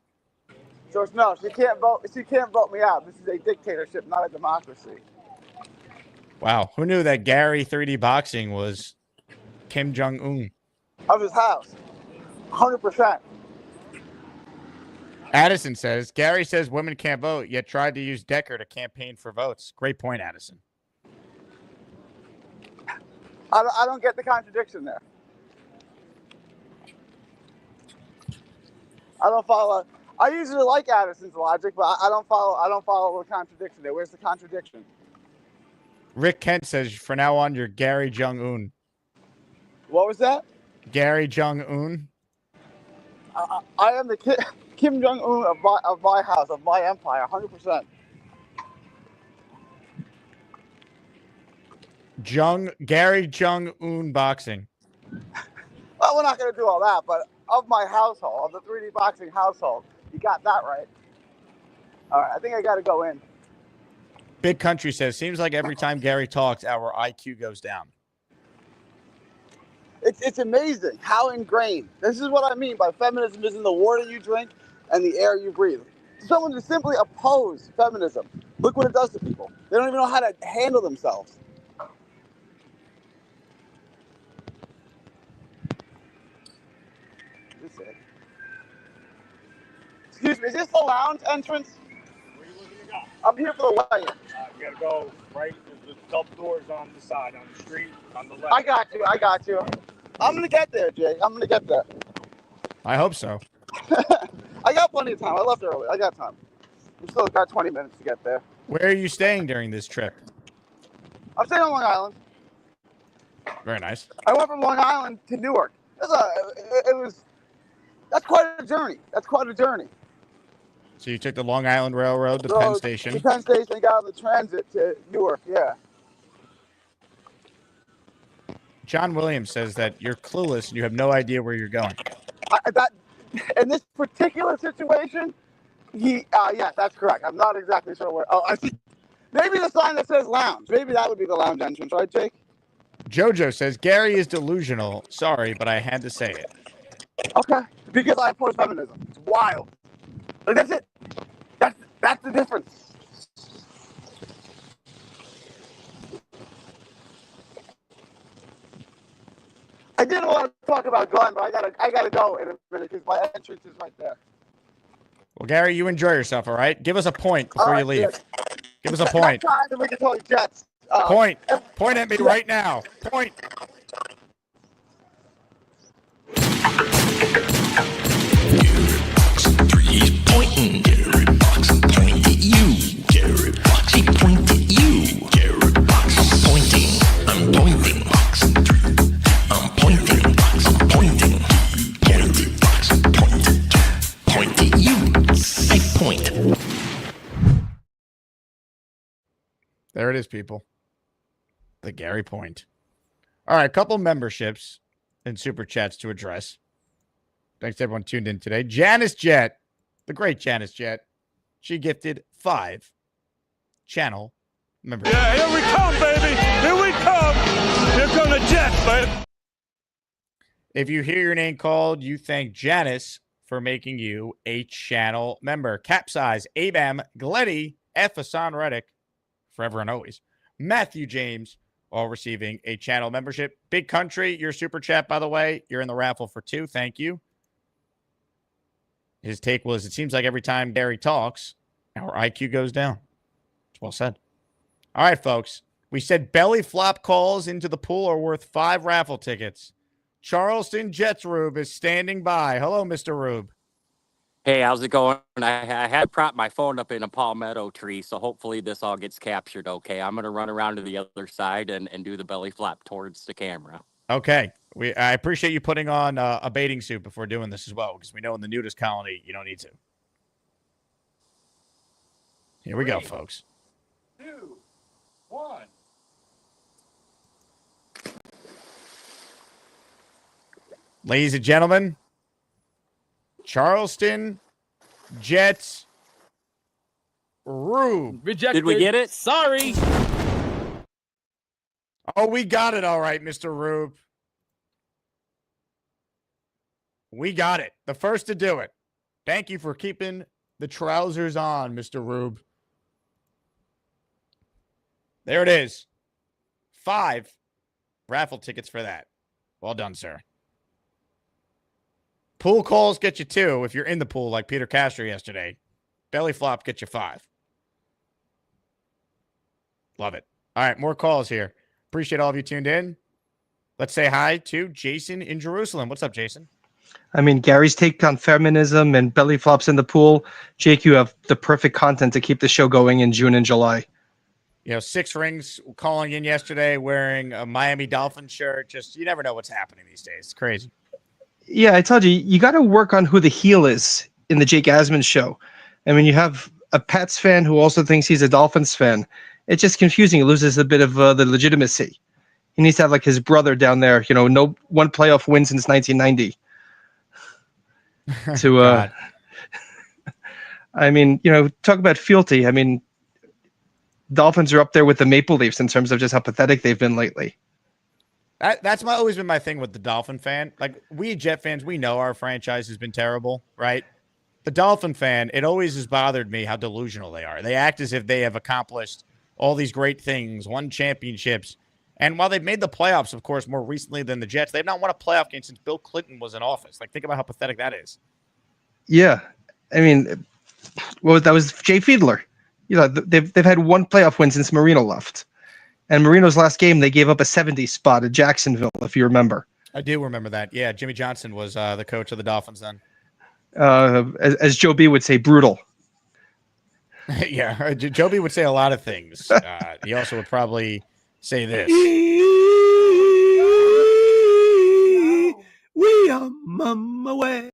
So no, she can't vote. She can't vote me out. This is a dictatorship, not a democracy. Wow. Who knew that Gary 3D boxing was Kim Jong-un? Of his house. 100%. Addison says, Gary says women can't vote, yet tried to use Decker to campaign for votes. Great point, Addison. I don't get the contradiction there. I don't follow. I usually like Addison's logic, but I don't follow the contradiction there. Where's the contradiction? Rick Kent says, for now on, you're Gary Jong-un. What was that? Gary Jong-un. I am the Kim Jong-un of my house, of my empire, 100%. Gary Jong-un boxing. Well, we're not going to do all that, but of my household, of the 3D boxing household, you got that right. All right, I think I got to go in. Big Country says, seems like every time Gary talks, our IQ goes down. It's amazing how ingrained. This is what I mean by feminism is in the water you drink and the air you breathe. Someone to simply oppose feminism, look what it does to people. They don't even know how to handle themselves. Is this it? Excuse me, is this the lounge entrance? Where are you looking to go? I'm here for the weigh-in. You gotta go right. There's the double doors on the side, on the street, on the left. I got you. I'm gonna get there, Jake. I'm gonna get there. I hope so. I got plenty of time. I left early. I got time. We still got 20 minutes to get there. Where are you staying during this trip? I'm staying on Long Island. Very nice. I went from Long Island to Newark. That's quite a journey. So you took the Long Island Railroad to Penn Station. To Penn Station, got on the transit to Newark, yeah. John Williams says that you're clueless and you have no idea where you're going. In this particular situation, yes, that's correct. I'm not exactly sure where. Oh, I see. Maybe the sign that says lounge. Maybe that would be the lounge entrance, right, Jake? Jojo says, Gary is delusional. Sorry, but I had to say it. Okay, because I oppose feminism. It's wild. Like, that's it. That's the difference. I didn't want to talk about Glenn, but I gotta go in a minute because my entrance is right there. Well, Gary, you enjoy yourself, all right? Give us a point before you leave. Yeah. Give us a point. We can talk Jets. Point. Point at me right now. Point. He's pointing. Gary Boxing point at you. Gary Boxing point at you. Gary Boxing pointing. I'm pointing. Boxing 3. I'm pointing. I'm pointing. Gary Boxing point at you. I point. There it is, people. The Gary point. All right, a couple memberships and super chats to address. Thanks to everyone tuned in today. Janice Jet, the great Janice Jet, she gifted 5 channel memberships. Yeah, here we come, baby. Here we come. Here come the Jets, baby. If you hear your name called, you thank Janice for making you a channel member. Capsize, Abam, Gleddy, F. Hassan Reddick, forever and always. Matthew James, all receiving a channel membership. Big Country, your super chat, by the way. You're in the raffle for 2. Thank you. His take was, it seems like every time Gary talks, our IQ goes down. It's well said. All right, folks. We said belly flop calls into the pool are worth 5 raffle tickets. Charleston Jets Rube is standing by. Hello, Mr. Rube. Hey, how's it going? I had propped my phone up in a palmetto tree, so hopefully this all gets captured okay. I'm going to run around to the other side and do the belly flop towards the camera. Okay. I appreciate you putting on a bathing suit before doing this as well, because we know in the nudist colony you don't need to. Here we go, folks. 2, 1. Ladies and gentlemen, Charleston Jets Rube. Rejected. Did we get it? Sorry. Oh, we got it all right, Mr. Rube. We got it. The first to do it. Thank you for keeping the trousers on, Mr. Rube. There it is. 5 raffle tickets for that. Well done, sir. Pool calls get you 2 if you're in the pool like Peter Castro yesterday. Belly flop get you 5. Love it. All right, more calls here. Appreciate all of you tuned in. Let's say hi to Jason in Jerusalem. What's up, Jason? I mean, Gary's take on feminism and belly flops in the pool. Jake, you have the perfect content to keep the show going in June and July. You know, 6 Rings calling in yesterday wearing a Miami Dolphins shirt. Just, you never know what's happening these days. It's crazy. Yeah, I told you, you got to work on who the heel is in the Jake Asman show. I mean, you have a Pats fan who also thinks he's a Dolphins fan. It's just confusing. He loses a bit of the legitimacy. He needs to have like his brother down there, you know, no one playoff win since 1990. To, I mean, you know, talk about fealty. I mean, Dolphins are up there with the Maple Leafs in terms of just how pathetic they've been lately. That's always been my thing with the Dolphin fan. Like, we Jet fans, we know our franchise has been terrible, right? The Dolphin fan, it always has bothered me how delusional they are. They act as if they have accomplished all these great things, won championships. And while they've made the playoffs, of course, more recently than the Jets, they've not won a playoff game since Bill Clinton was in office. Like, think about how pathetic that is. Yeah. I mean, well, that was Jay Fiedler. You know, they've had one playoff win since Marino left. And Marino's last game, they gave up a 70 spot at Jacksonville, if you remember. I do remember that. Yeah, Jimmy Johnson was the coach of the Dolphins then. As Joe B would say, brutal. Yeah, Joe B would say a lot of things. He also would probably say this. We are mama way.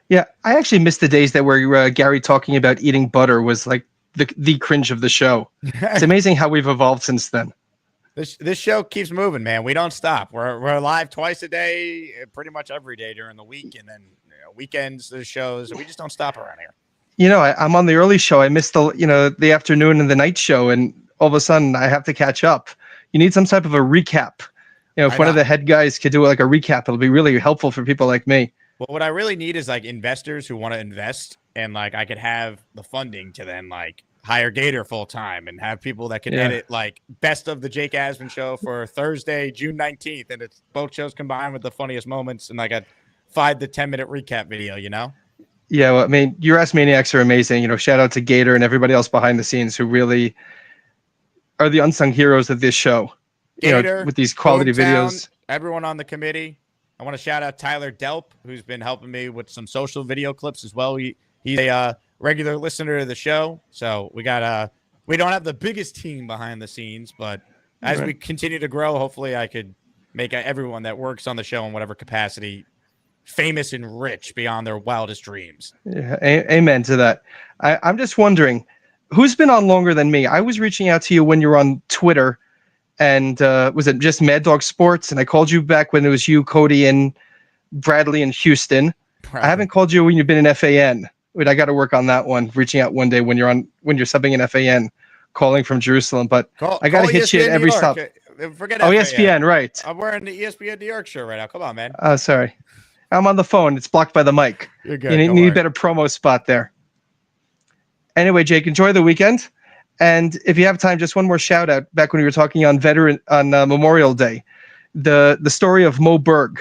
Yeah, I actually missed the days that where Gary talking about eating butter was like the cringe of the show. It's amazing how we've evolved since then. This show keeps moving, man. We don't stop. We're live twice a day, pretty much every day during the week, and then weekends there's shows. We just don't stop around here. You know, I'm on the early show. I missed the afternoon and the night show, and all of a sudden I have to catch up. You need some type of a recap. You know, if one of the head guys could do like a recap, it'll be really helpful for people like me. Well, what I really need is like investors who want to invest, and like I could have the funding to then like hire Gator full time and have people that can edit like best of the Jake Asman show for Thursday, June 19th. And it's both shows combined with the funniest moments and like a 5 to 10 minute recap video, you know? Yeah, well, I mean, your AsManiacs are amazing. You know, shout out to Gator and everybody else behind the scenes who really are the unsung heroes of this show. Gator, you know, with these quality Boomtown, videos. Everyone on the committee. I want to shout out Tyler Delp, who's been helping me with some social video clips as well. He's a regular listener to the show. So we got we don't have the biggest team behind the scenes, but as we continue to grow, hopefully I could make everyone that works on the show in whatever capacity famous and rich beyond their wildest dreams. Yeah, amen to that. I'm just wondering, who's been on longer than me? I was reaching out to you when you were on Twitter, and was it just Mad Dog Sports? And I called you back when it was you, Cody, and Bradley in Houston. I haven't called you when you've been in FAN. Wait, I got to work on that one. Reaching out one day when you're subbing in FAN, calling from Jerusalem. But I got to hit you at every stop. Forget Oh, FAN. ESPN, right. I'm wearing the ESPN New York shirt right now. Come on, man. Oh, sorry. I'm on the phone. It's blocked by the mic. You're good. You Don't need worry. a better promo spot there. Anyway, Jake, enjoy the weekend. And if you have time, just one more shout out back when we were talking on Memorial Day. The story of Mo Berg,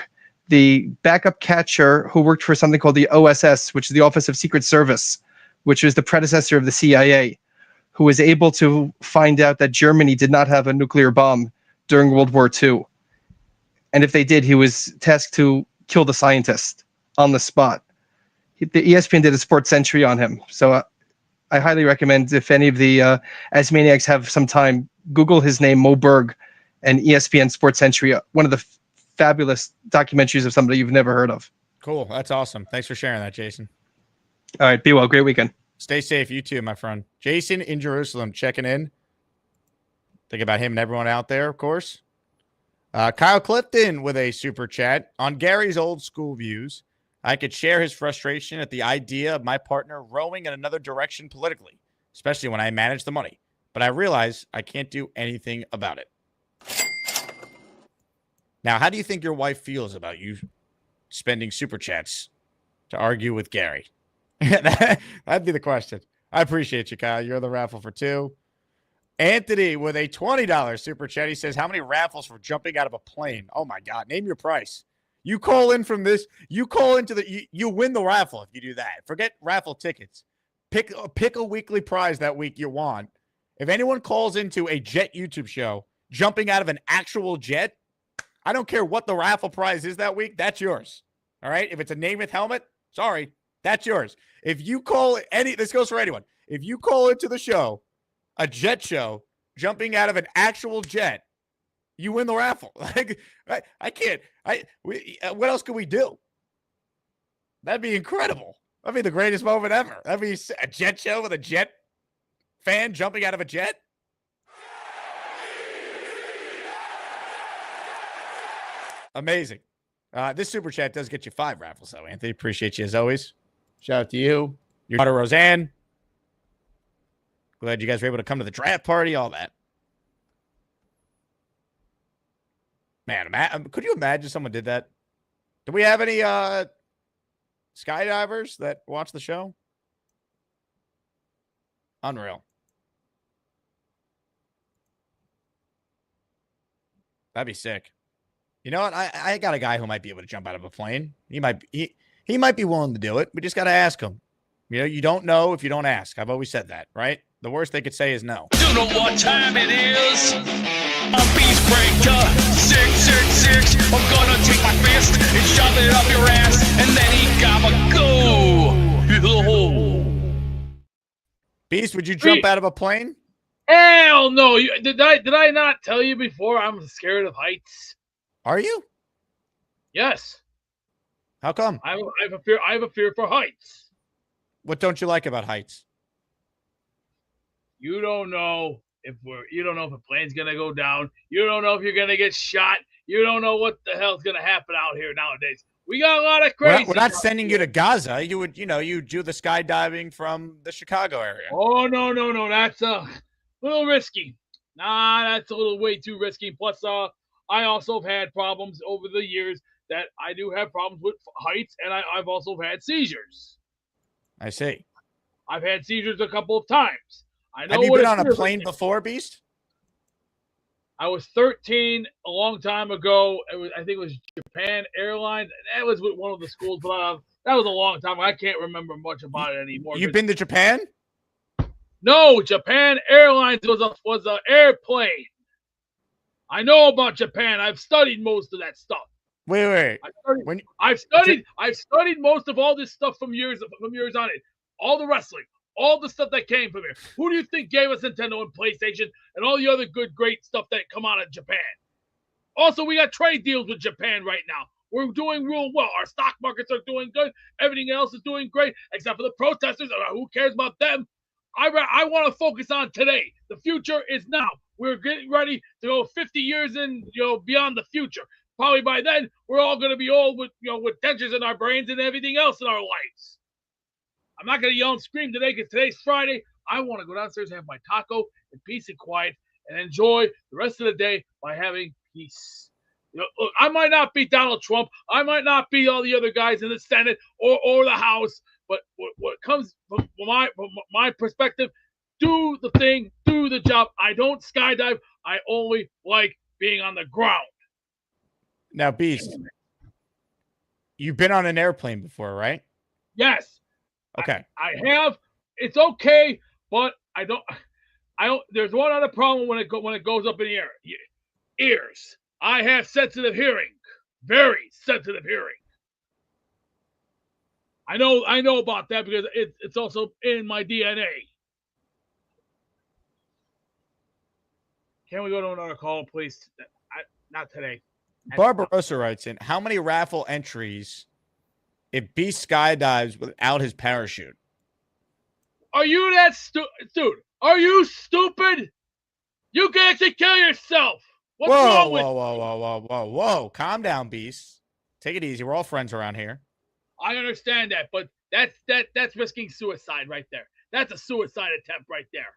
the backup catcher who worked for something called the OSS, which is the Office of Secret Service, which was the predecessor of the CIA, who was able to find out that Germany did not have a nuclear bomb during World War II. And if they did, he was tasked to kill the scientist on the spot. The ESPN did a sports century on him. So I highly recommend, if any of the Asmaniacs have some time, Google his name, Mo Berg, and ESPN Sports Century, one of the fabulous documentaries of somebody you've never heard of. Cool. That's awesome. Thanks for sharing that, Jason. All right. Be well. Great weekend. Stay safe. You too, my friend. Jason in Jerusalem checking in. Think about him and everyone out there, of course. Kyle Clifton with a super chat. On Gary's old school views, I could share his frustration at the idea of my partner rowing in another direction politically, especially when I manage the money. But I realize I can't do anything about it. Now, how do you think your wife feels about you spending super chats to argue with Gary? That'd be the question. I appreciate you, Kyle. You're the raffle for 2. Anthony with a $20 super chat. He says, how many raffles for jumping out of a plane? Oh, my God. Name your price. You call in from this. You call into the. You win the raffle if you do that. Forget raffle tickets. Pick a weekly prize that week you want. If anyone calls into a jet YouTube show jumping out of an actual jet, I don't care what the raffle prize is that week. That's yours. All right. If it's a Namath helmet, sorry, that's yours. If you call this goes for anyone. If you call into the show, a jet show, jumping out of an actual jet, you win the raffle. Like I can't. What else could we do? That'd be incredible. That'd be the greatest moment ever. That'd be a jet show with a jet fan jumping out of a jet. Amazing. This super chat does get you 5 raffles, though, Anthony. Appreciate you as always. Shout out to you, your daughter Roseanne. Glad you guys were able to come to the draft party, all that. Man, could you imagine someone did that? Do we have any skydivers that watch the show? Unreal. That'd be sick. You know what? I got a guy who might be able to jump out of a plane. He might be willing to do it. We just got to ask him. You know, you don't know if you don't ask. I've always said that, right? The worst they could say is no. You know what time it is? A beast breaker, 666. I'm gonna take my fist and shove it up your ass, and then he gotta go. Beast, would you jump out of a plane? Hell no! Did I not tell you before? I'm scared of heights. Are you? Yes. How come? I have a fear for heights. What don't you like about heights? You don't know if a plane's gonna go down. You don't know if you're gonna get shot. You don't know what the hell's gonna happen out here nowadays. We got a lot of crazy. We're not sending you to Gaza. You would, you do the skydiving from the Chicago area. Oh no! That's a little risky. Nah, that's a little way too risky. Plus, I also have had problems over the years that I do have problems with heights, and I've also had seizures. I see. I've had seizures a couple of times. I know. Have you been on a plane before, Beast? I was 13 a long time ago. I think it was Japan Airlines. That was with one of the schools, but that was a long time. I can't remember much about it anymore. You've been to Japan? No, Japan Airlines was an airplane. I know about Japan. I've studied most of that stuff. Wait. I've studied most of all this stuff from years on it. All the wrestling, all the stuff that came from here. Who do you think gave us Nintendo and PlayStation and all the other good, great stuff that come out of Japan? Also, we got trade deals with Japan right now. We're doing real well. Our stock markets are doing good. Everything else is doing great, except for the protesters. Who cares about them? I want to focus on today. The future is now. We're getting ready to go 50 years in, beyond the future. Probably by then, we're all going to be old with dentures in our brains and everything else in our lives. I'm not going to yell and scream today because today's Friday. I want to go downstairs and have my taco in peace and quiet and enjoy the rest of the day by having peace. You know, look, I might not be Donald Trump. I might not be all the other guys in the Senate or the House. But what comes from my perspective, do the thing, do the job. I don't skydive. I only like being on the ground. Now, Beast, you've been on an airplane before, right? Yes. Okay. I have. It's okay, but I don't. There's one other problem when it goes up in the air. Ears. I have sensitive hearing. Very sensitive hearing. I know about that because it's also in my DNA. Can we go to another call, please? Not today. Barbarossa writes in, how many raffle entries if Beast skydives without his parachute? Are you that stupid? Dude, are you stupid? You can actually kill yourself. What's wrong with whoa. Calm down, Beast. Take it easy. We're all friends around here. I understand that, but that's risking suicide right there. That's a suicide attempt right there.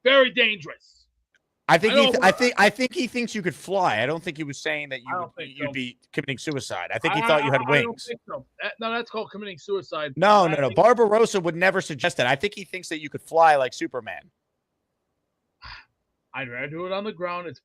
Very dangerous. I think he thinks you could fly. I don't think he was saying that you'd be committing suicide. I think he thought you had wings. I don't think so. No, that's called committing suicide. No. Barbarossa would never suggest that. I think he thinks that you could fly like Superman. I'd rather do it on the ground. It's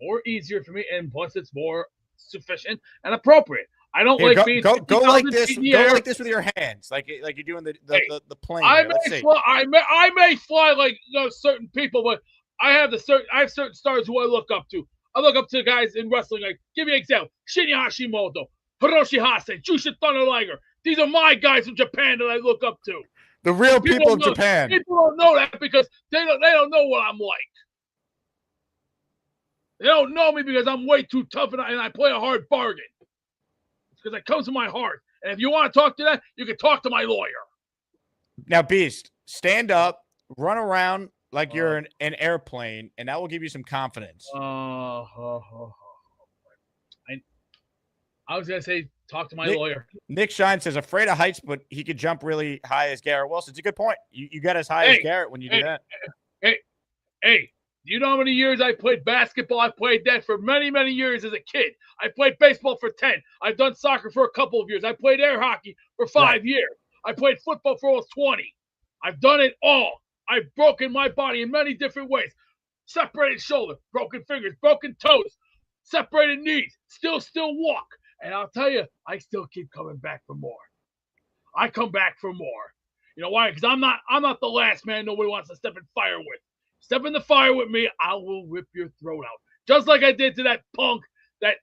more easier for me, and plus it's more sufficient and appropriate. I don't like being go like this. Go like this with your hands, like you're doing the plane. I may fly like certain people, but I have certain stars who I look up to. I look up to guys in wrestling. Like, give me an example: Shinya Hashimoto, Hiroshi Hase, Jushin Thunder Liger. These are my guys from Japan that I look up to. The real people of Japan. People don't know that because they don't know what I'm like. They don't know me because I'm way too tough and I play a hard bargain. It's because it comes from my heart. And if you want to talk to that, you can talk to my lawyer. Now, Beast, stand up, run around like you're an airplane, and that will give you some confidence. I was going to say, talk to my lawyer. Nick Shine says, afraid of heights, but he could jump really high as Garrett Wilson. It's a good point. You got as high as Garrett when you do that. Hey. You know how many years I played basketball? I played that for many, many years as a kid. I played baseball for 10. I've done soccer for a couple of years. I played air hockey for 5 years. I played football for almost 20. I've done it all. I've broken my body in many different ways. Separated shoulder, broken fingers, broken toes, separated knees, still walk. And I'll tell you, I still keep coming back for more. I come back for more. You know why? Because I'm not the last man nobody wants to step in fire with. Step in the fire with me, I will rip your throat out. Just like I did to that punk, that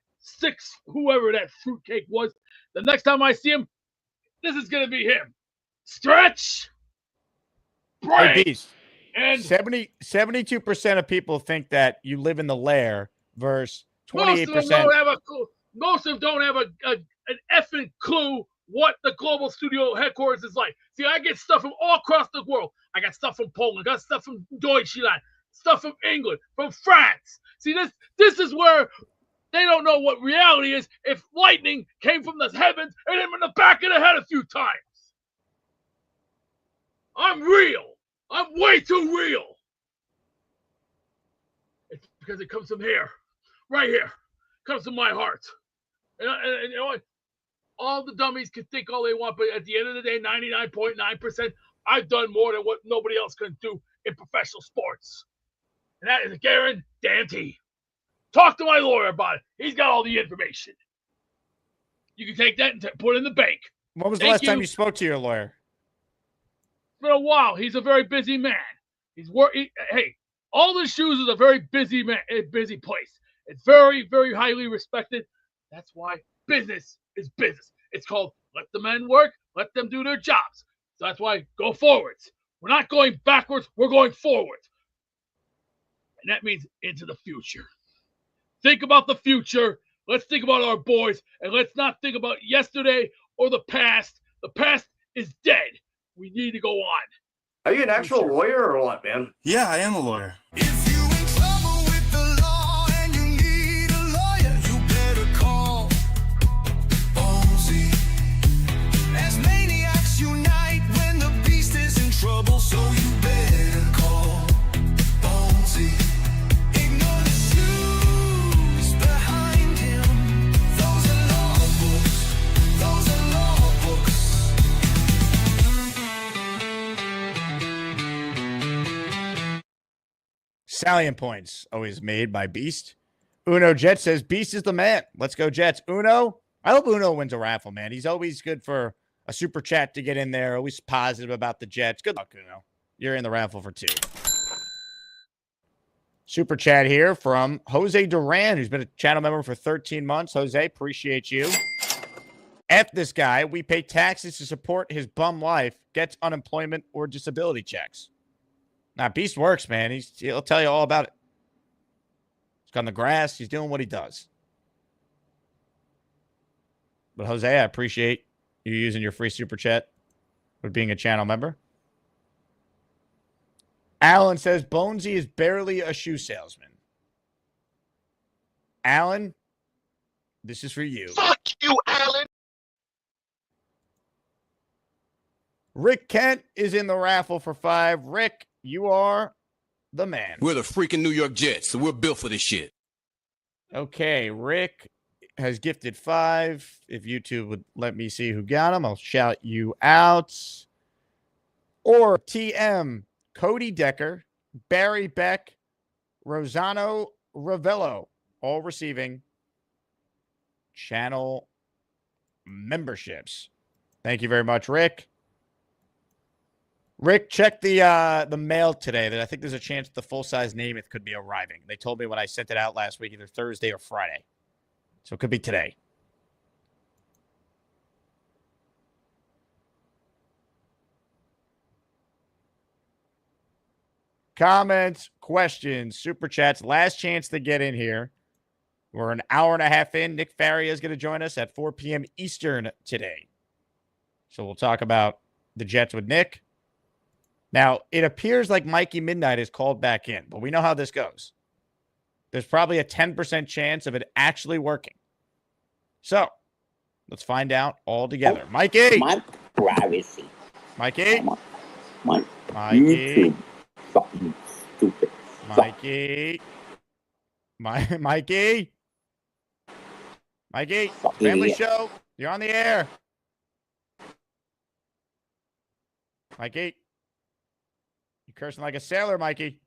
whoever that fruitcake was. The next time I see him, this is going to be him. Stretch. Pray. Hey, Beast. And 72% of people think that you live in the lair versus 28%. Most of them don't have an effing clue what the global studio headquarters is like. See, I get stuff from all across the world. I got stuff from Poland, got stuff from Deutschland, stuff from England, from France. See, this is where they don't know what reality is if lightning came from the heavens and hit him in the back of the head a few times. I'm real. I'm way too real. It's because it comes from here. Right here. It comes from my heart. And you know what? All the dummies can think all they want, but at the end of the day, 99.9%, I've done more than what nobody else can do in professional sports. And that is a guarantee. Talk to my lawyer about it. He's got all the information. You can take that and put it in the bank. When was the last time you spoke to your lawyer? It's been a while. He's a very busy man. Hey, all the shoes is a very busy place. It's very, very highly respected. That's why business is business. It's called let the men work, let them do their jobs. So that's why go forwards. We're not going backwards, we're going forwards. And that means into the future. Think about the future. Let's think about our boys, and let's not think about yesterday or the past. The past is dead. We need to go on. Are you an actual lawyer or what, man? Yeah, I am a lawyer. Salient points always made by Beast. Uno Jet says Beast is the man. Let's go Jets. Uno, I hope Uno wins a raffle, man. He's always good for a super chat to get in there. Always positive about the Jets. Good luck, Uno. You're in the raffle for 2. Super chat here from Jose Duran, who's been a channel member for 13 months. Jose, appreciate you. F this guy. We pay taxes to support his bum life, gets unemployment or disability checks. Now, Beast works, man. He'll tell you all about it. He's on the grass. He's doing what he does. But, Jose, I appreciate you using your free super chat with being a channel member. Alan says Bonesy is barely a shoe salesman. Alan, this is for you. Fuck you, Alan. Rick Kent is in the raffle for 5. Rick, you are the man. We're the freaking New York Jets, so we're built for this shit. Okay, Rick has gifted 5. If YouTube would let me see who got them, I'll shout you out. Or TM, Cody Decker, Barry Beck, Rosano Ravello, all receiving channel memberships. Thank you very much, Rick. Rick, check the mail today. That I think there's a chance the full-size name it could be arriving. They told me when I sent it out last week, either Thursday or Friday. So it could be today. Comments, questions, super chats. Last chance to get in here. We're an hour and a half in. Nick Faria is going to join us at 4 p.m. Eastern today. So we'll talk about the Jets with Nick. Now, it appears like Mikey Midnight is called back in, but we know how this goes. There's probably a 10% chance of it actually working. So let's find out all together. Mikey! My privacy. Mikey! My Mikey! fucking stupid. Mikey. Mikey. Mikey. Family idiot. show. You're on the air. Mikey. You're cursing like a sailor, Mikey.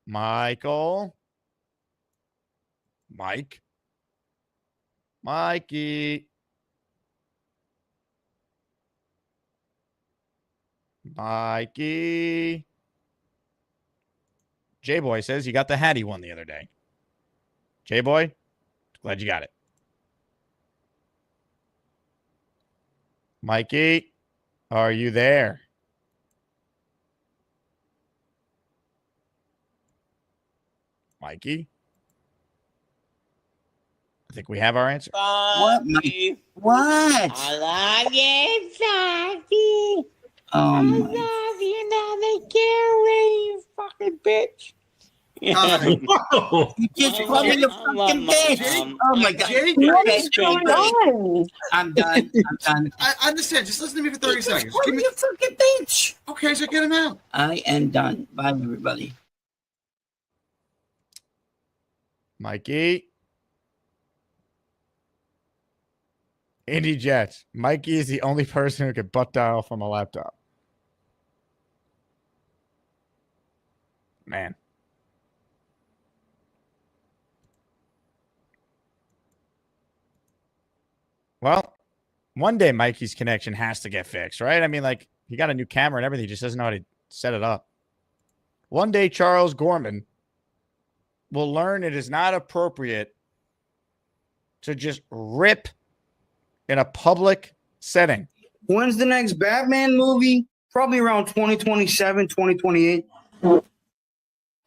Michael. Mike. Mikey. Mikey. J-Boy says you got the hat he won the other day. J-Boy, glad you got it. Mikey, are you there? Mikey? I think we have our answer. What? What? I love you, Daddy. I love you, now they care away, you fucking bitch. You just called me a fucking bitch. Oh my god. What is going on? I'm done. I understand. Just listen to me for 30 seconds. Call me a fucking bitch. Okay, so get him out. I am done. Bye, everybody. Mikey. Indy Jets. Mikey is the only person who could butt dial from a laptop. Man. Well, one day Mikey's connection has to get fixed, right? I mean, like, he got a new camera and everything. He just doesn't know how to set it up. One day Charles Gorman will learn it is not appropriate to just rip in a public setting. When's the next Batman movie? Probably around 2027, 2028.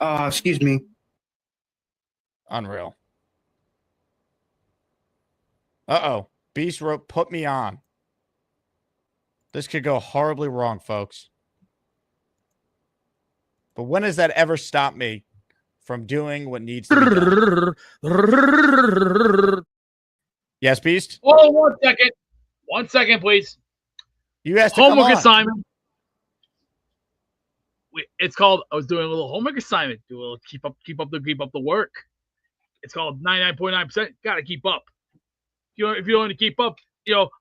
Excuse me. Unreal. Uh-oh. Beast wrote, put me on. This could go horribly wrong, folks. But when has that ever stopped me from doing what needs to be done? Yes, Beast? Oh, 1 second. 1 second, please. You asked homework assignment. It's called, I was doing a little homework assignment. Do a little keep up the work. It's called 99.9%. Got to keep up. If you want to keep up,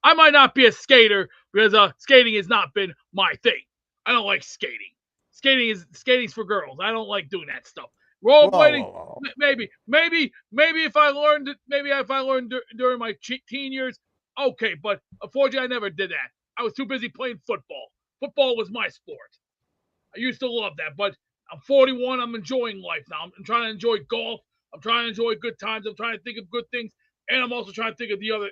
I might not be a skater because skating has not been my thing. I don't like skating. skating's for girls. I don't like doing that stuff. Rollerblading, maybe if I learned during my teen years, okay. But unfortunately, I never did that. I was too busy playing football. Football was my sport. I used to love that, but I'm 41. I'm enjoying life now. I'm trying to enjoy golf. I'm trying to enjoy good times. I'm trying to think of good things, and I'm also trying to think of the other.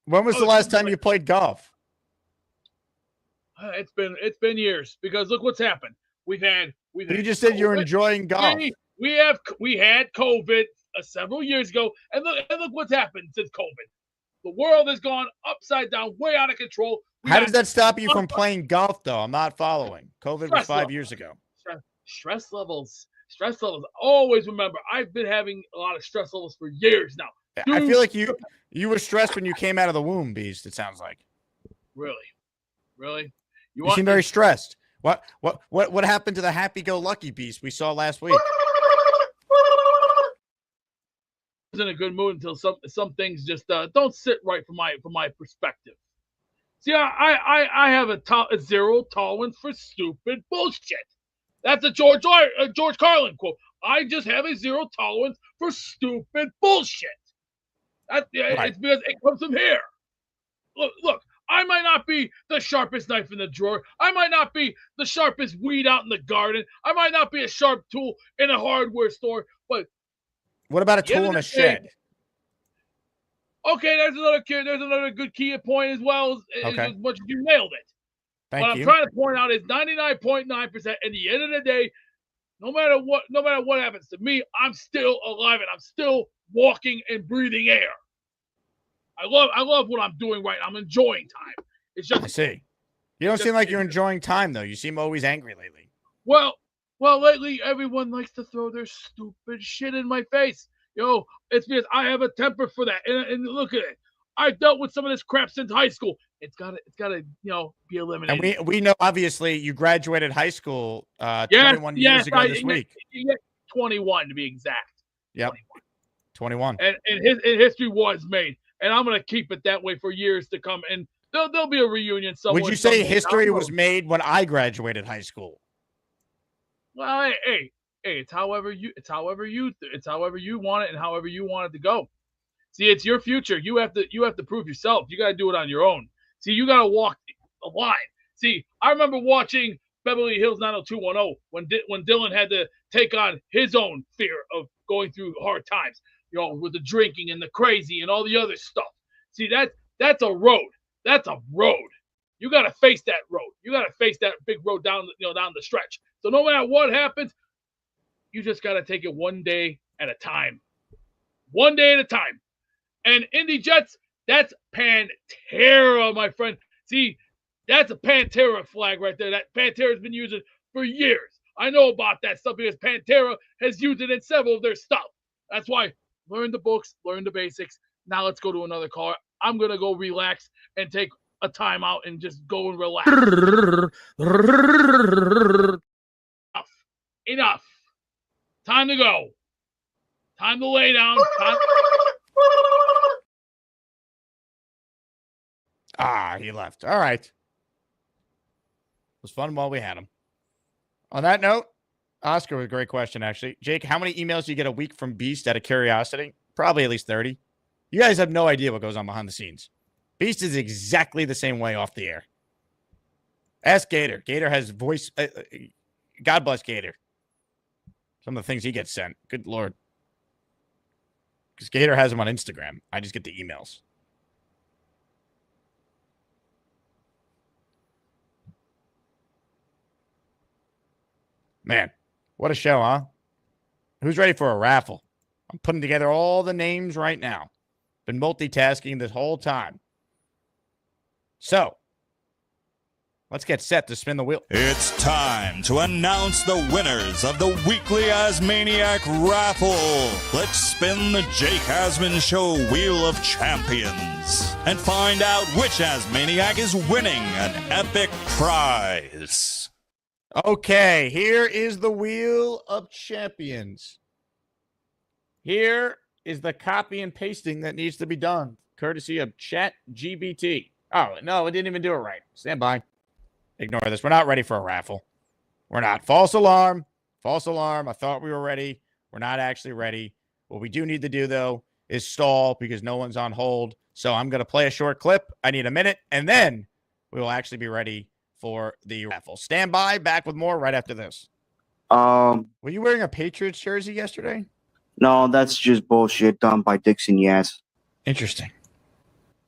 When was the last time you played golf? It's been years because look what's happened. You just said you're enjoying golf. We had COVID several years ago, and look what's happened since COVID. The world has gone upside down, way out of control. How does that stop you from playing golf, though? I'm not following. COVID was 5 years ago. Stress levels. Always remember, I've been having a lot of stress levels for years now. I feel like you were stressed when you came out of the womb, Beast. It sounds like. Really. You seem very stressed. What happened to the happy-go-lucky Beast we saw last week? I was in a good mood until some things just don't sit right from my perspective. See, I have a zero tolerance for stupid bullshit. That's a George Carlin quote. I just have a zero tolerance for stupid bullshit. It's because it comes from here. Look. I might not be the sharpest knife in the drawer. I might not be the sharpest weed out in the garden. I might not be a sharp tool in a hardware store. But what about a tool in a shed? Okay, there's another good key point as well. As much as you nailed it. Thank what you. I'm trying to point out is 99.9%. At the end of the day, no matter what happens to me, I'm still alive and I'm still walking and breathing air. I love what I'm doing right now. I'm enjoying time. It's just I see. You don't seem like you're enjoying time, though. You seem always angry lately. Well, lately everyone likes to throw their stupid shit in my face. It's because I have a temper for that. And look at it. I've dealt with some of this crap since high school. It's gotta be eliminated. And we know obviously you graduated high school 21 years ago this week. 21 to be exact. Yep. 21. And history was made. And I'm going to keep it that way for years to come. And there'll be a reunion somewhere. Would you say history was made when I graduated high school? Well, hey, it's however you want it and however you want it to go. See, it's your future. You have to prove yourself. You got to do it on your own. See, you got to walk a line. See, I remember watching Beverly Hills 90210 when Dylan had to take on his own fear of going through hard times. With the drinking and the crazy and all the other stuff. See, that's a road. That's a road. You got to face that road. You got to face that big road down the stretch. So no matter what happens, you just got to take it one day at a time. One day at a time. And Indy Jets, that's Pantera, my friend. See, that's a Pantera flag right there. That Pantera's been using for years. I know about that stuff because Pantera has used it in several of their stuff. That's why learn the books, learn the basics. Now let's go to another caller. I'm going to go relax and take a time out and just go and relax. Enough. Time to go. Time to lay down. He left. All right. It was fun while we had him. On that note, Oscar with a great question, actually. Jake, how many emails do you get a week from Beast out of curiosity? Probably at least 30. You guys have no idea what goes on behind the scenes. Beast is exactly the same way off the air. Ask Gator. Gator has voice. God bless Gator. Some of the things he gets sent. Good Lord. Because Gator has him on Instagram. I just get the emails. Man, what a show, huh? Who's ready for a raffle? I'm putting together all the names right now. Been multitasking this whole time. So, let's get set to spin the wheel. It's time to announce the winners of the weekly Asmaniac raffle. Let's spin the Jake Asman Show Wheel of Champions and find out which Asmaniac is winning an epic prize. Okay, here is the Wheel of Champions. Here is the copy and pasting that needs to be done, courtesy of ChatGPT. Oh, no, it didn't even do it right. Stand by. Ignore this. We're not ready for a raffle. We're not. False alarm. False alarm. I thought we were ready. We're not actually ready. What we do need to do, though, is stall because no one's on hold. So I'm going to play a short clip. I need a minute, and then we will actually be ready for the raffle. Stand by. Back with more right after this. Were you wearing a Patriots jersey yesterday? No, that's just bullshit done by Dixon Yes. Interesting.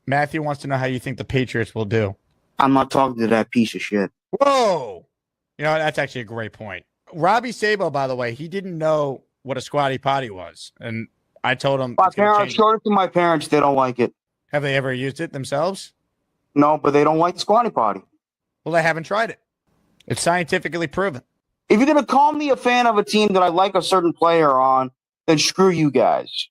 Matthew wants to know how you think the Patriots will do. I'm not talking to that piece of shit. Whoa. You know, that's actually a great point. Robbie Sabo, by the way, he didn't know what a squatty potty was. And I told him. My parents showed it to my parents. They don't like it. Have they ever used it themselves? No, but they don't like the squatty potty. Well, they haven't tried it. It's scientifically proven. If you're going to call me a fan of a team that I like a certain player on, then screw you guys.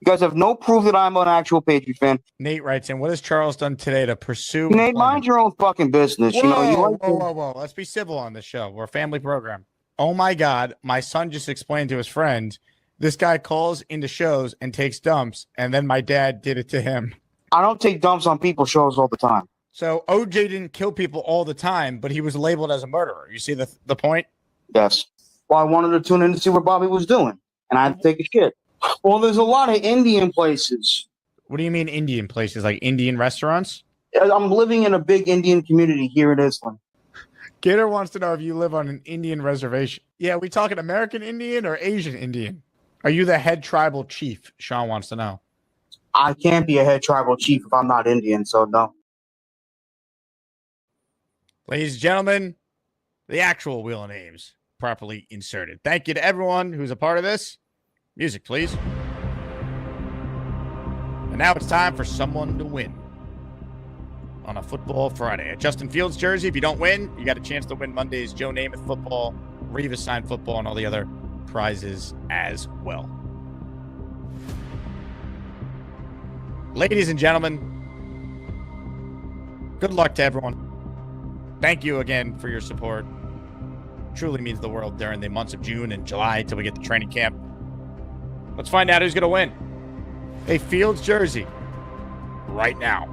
You guys have no proof that I'm an actual Patriot fan. Nate writes in, what has Charles done today to pursue? Nate, mind your own fucking business. Whoa. Let's be civil on this show. We're a family program. Oh, my God. My son just explained to his friend, this guy calls into shows and takes dumps, and then my dad did it to him. I don't take dumps on people's shows all the time. So OJ didn't kill people all the time, but he was labeled as a murderer. You see the point? Yes. Well, I wanted to tune in to see what Bobby was doing, and I had to take a shit. Well, there's a lot of Indian places. What do you mean Indian places? Like Indian restaurants? I'm living in a big Indian community here in Island. Gator wants to know if you live on an Indian reservation. Yeah, are we talking American Indian or Asian Indian? Are you the head tribal chief? Sean wants to know. I can't be a head tribal chief if I'm not Indian, so no. Ladies and gentlemen, the actual wheel of names properly inserted. Thank you to everyone who's a part of this. Music, please. And now it's time for someone to win on a Football Friday. A Justin Fields jersey. If you don't win, you got a chance to win Monday's Joe Namath football, Revis signed football, and all the other prizes as well. Ladies and gentlemen, good luck to everyone. Thank you again for your support. Truly means the world during the months of June and July until we get to training camp. Let's find out who's going to win a Fields jersey right now.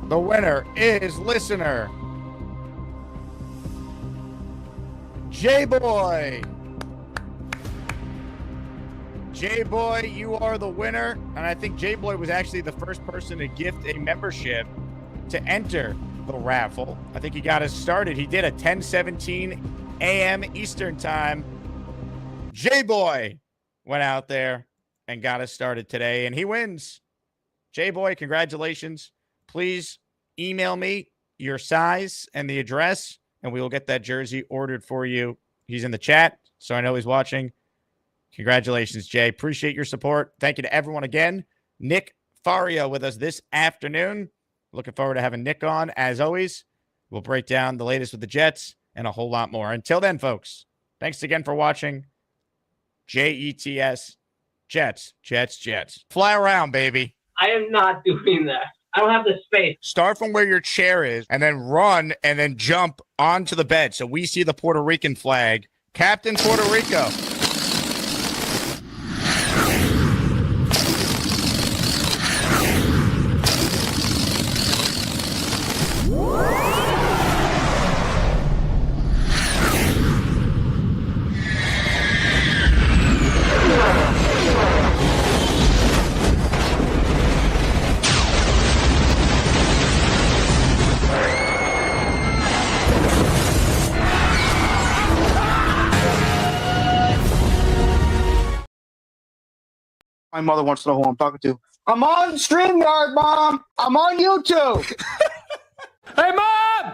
The winner is listener J-Boy. J-Boy, you are the winner. And I think J-Boy was actually the first person to gift a membership to enter the raffle. I think he got us started. He did a 10:17 a.m. Eastern time. J-Boy went out there and got us started today, and he wins. J-Boy, congratulations. Please email me your size and the address, and we will get that jersey ordered for you. He's in the chat, so I know he's watching. Congratulations, Jay. Appreciate your support. Thank you to everyone again. Nick Faria with us this afternoon. Looking forward to having Nick on. As always, we'll break down the latest with the Jets and a whole lot more. Until then, folks, thanks again for watching. JETS, Jets, Jets, Jets. Fly around, baby. I am not doing that. I don't have the space. Start from where your chair is and then run and then jump onto the bed so we see the Puerto Rican flag. Captain Puerto Rico. My mother wants to know who I'm talking to. I'm on StreamYard, Mom. I'm on YouTube. Hey, Mom!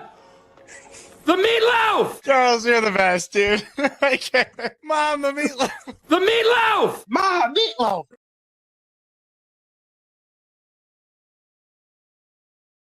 The meatloaf! Charles, you're the best, dude. I can't. Mom, the meatloaf. The meatloaf! Mom, meatloaf.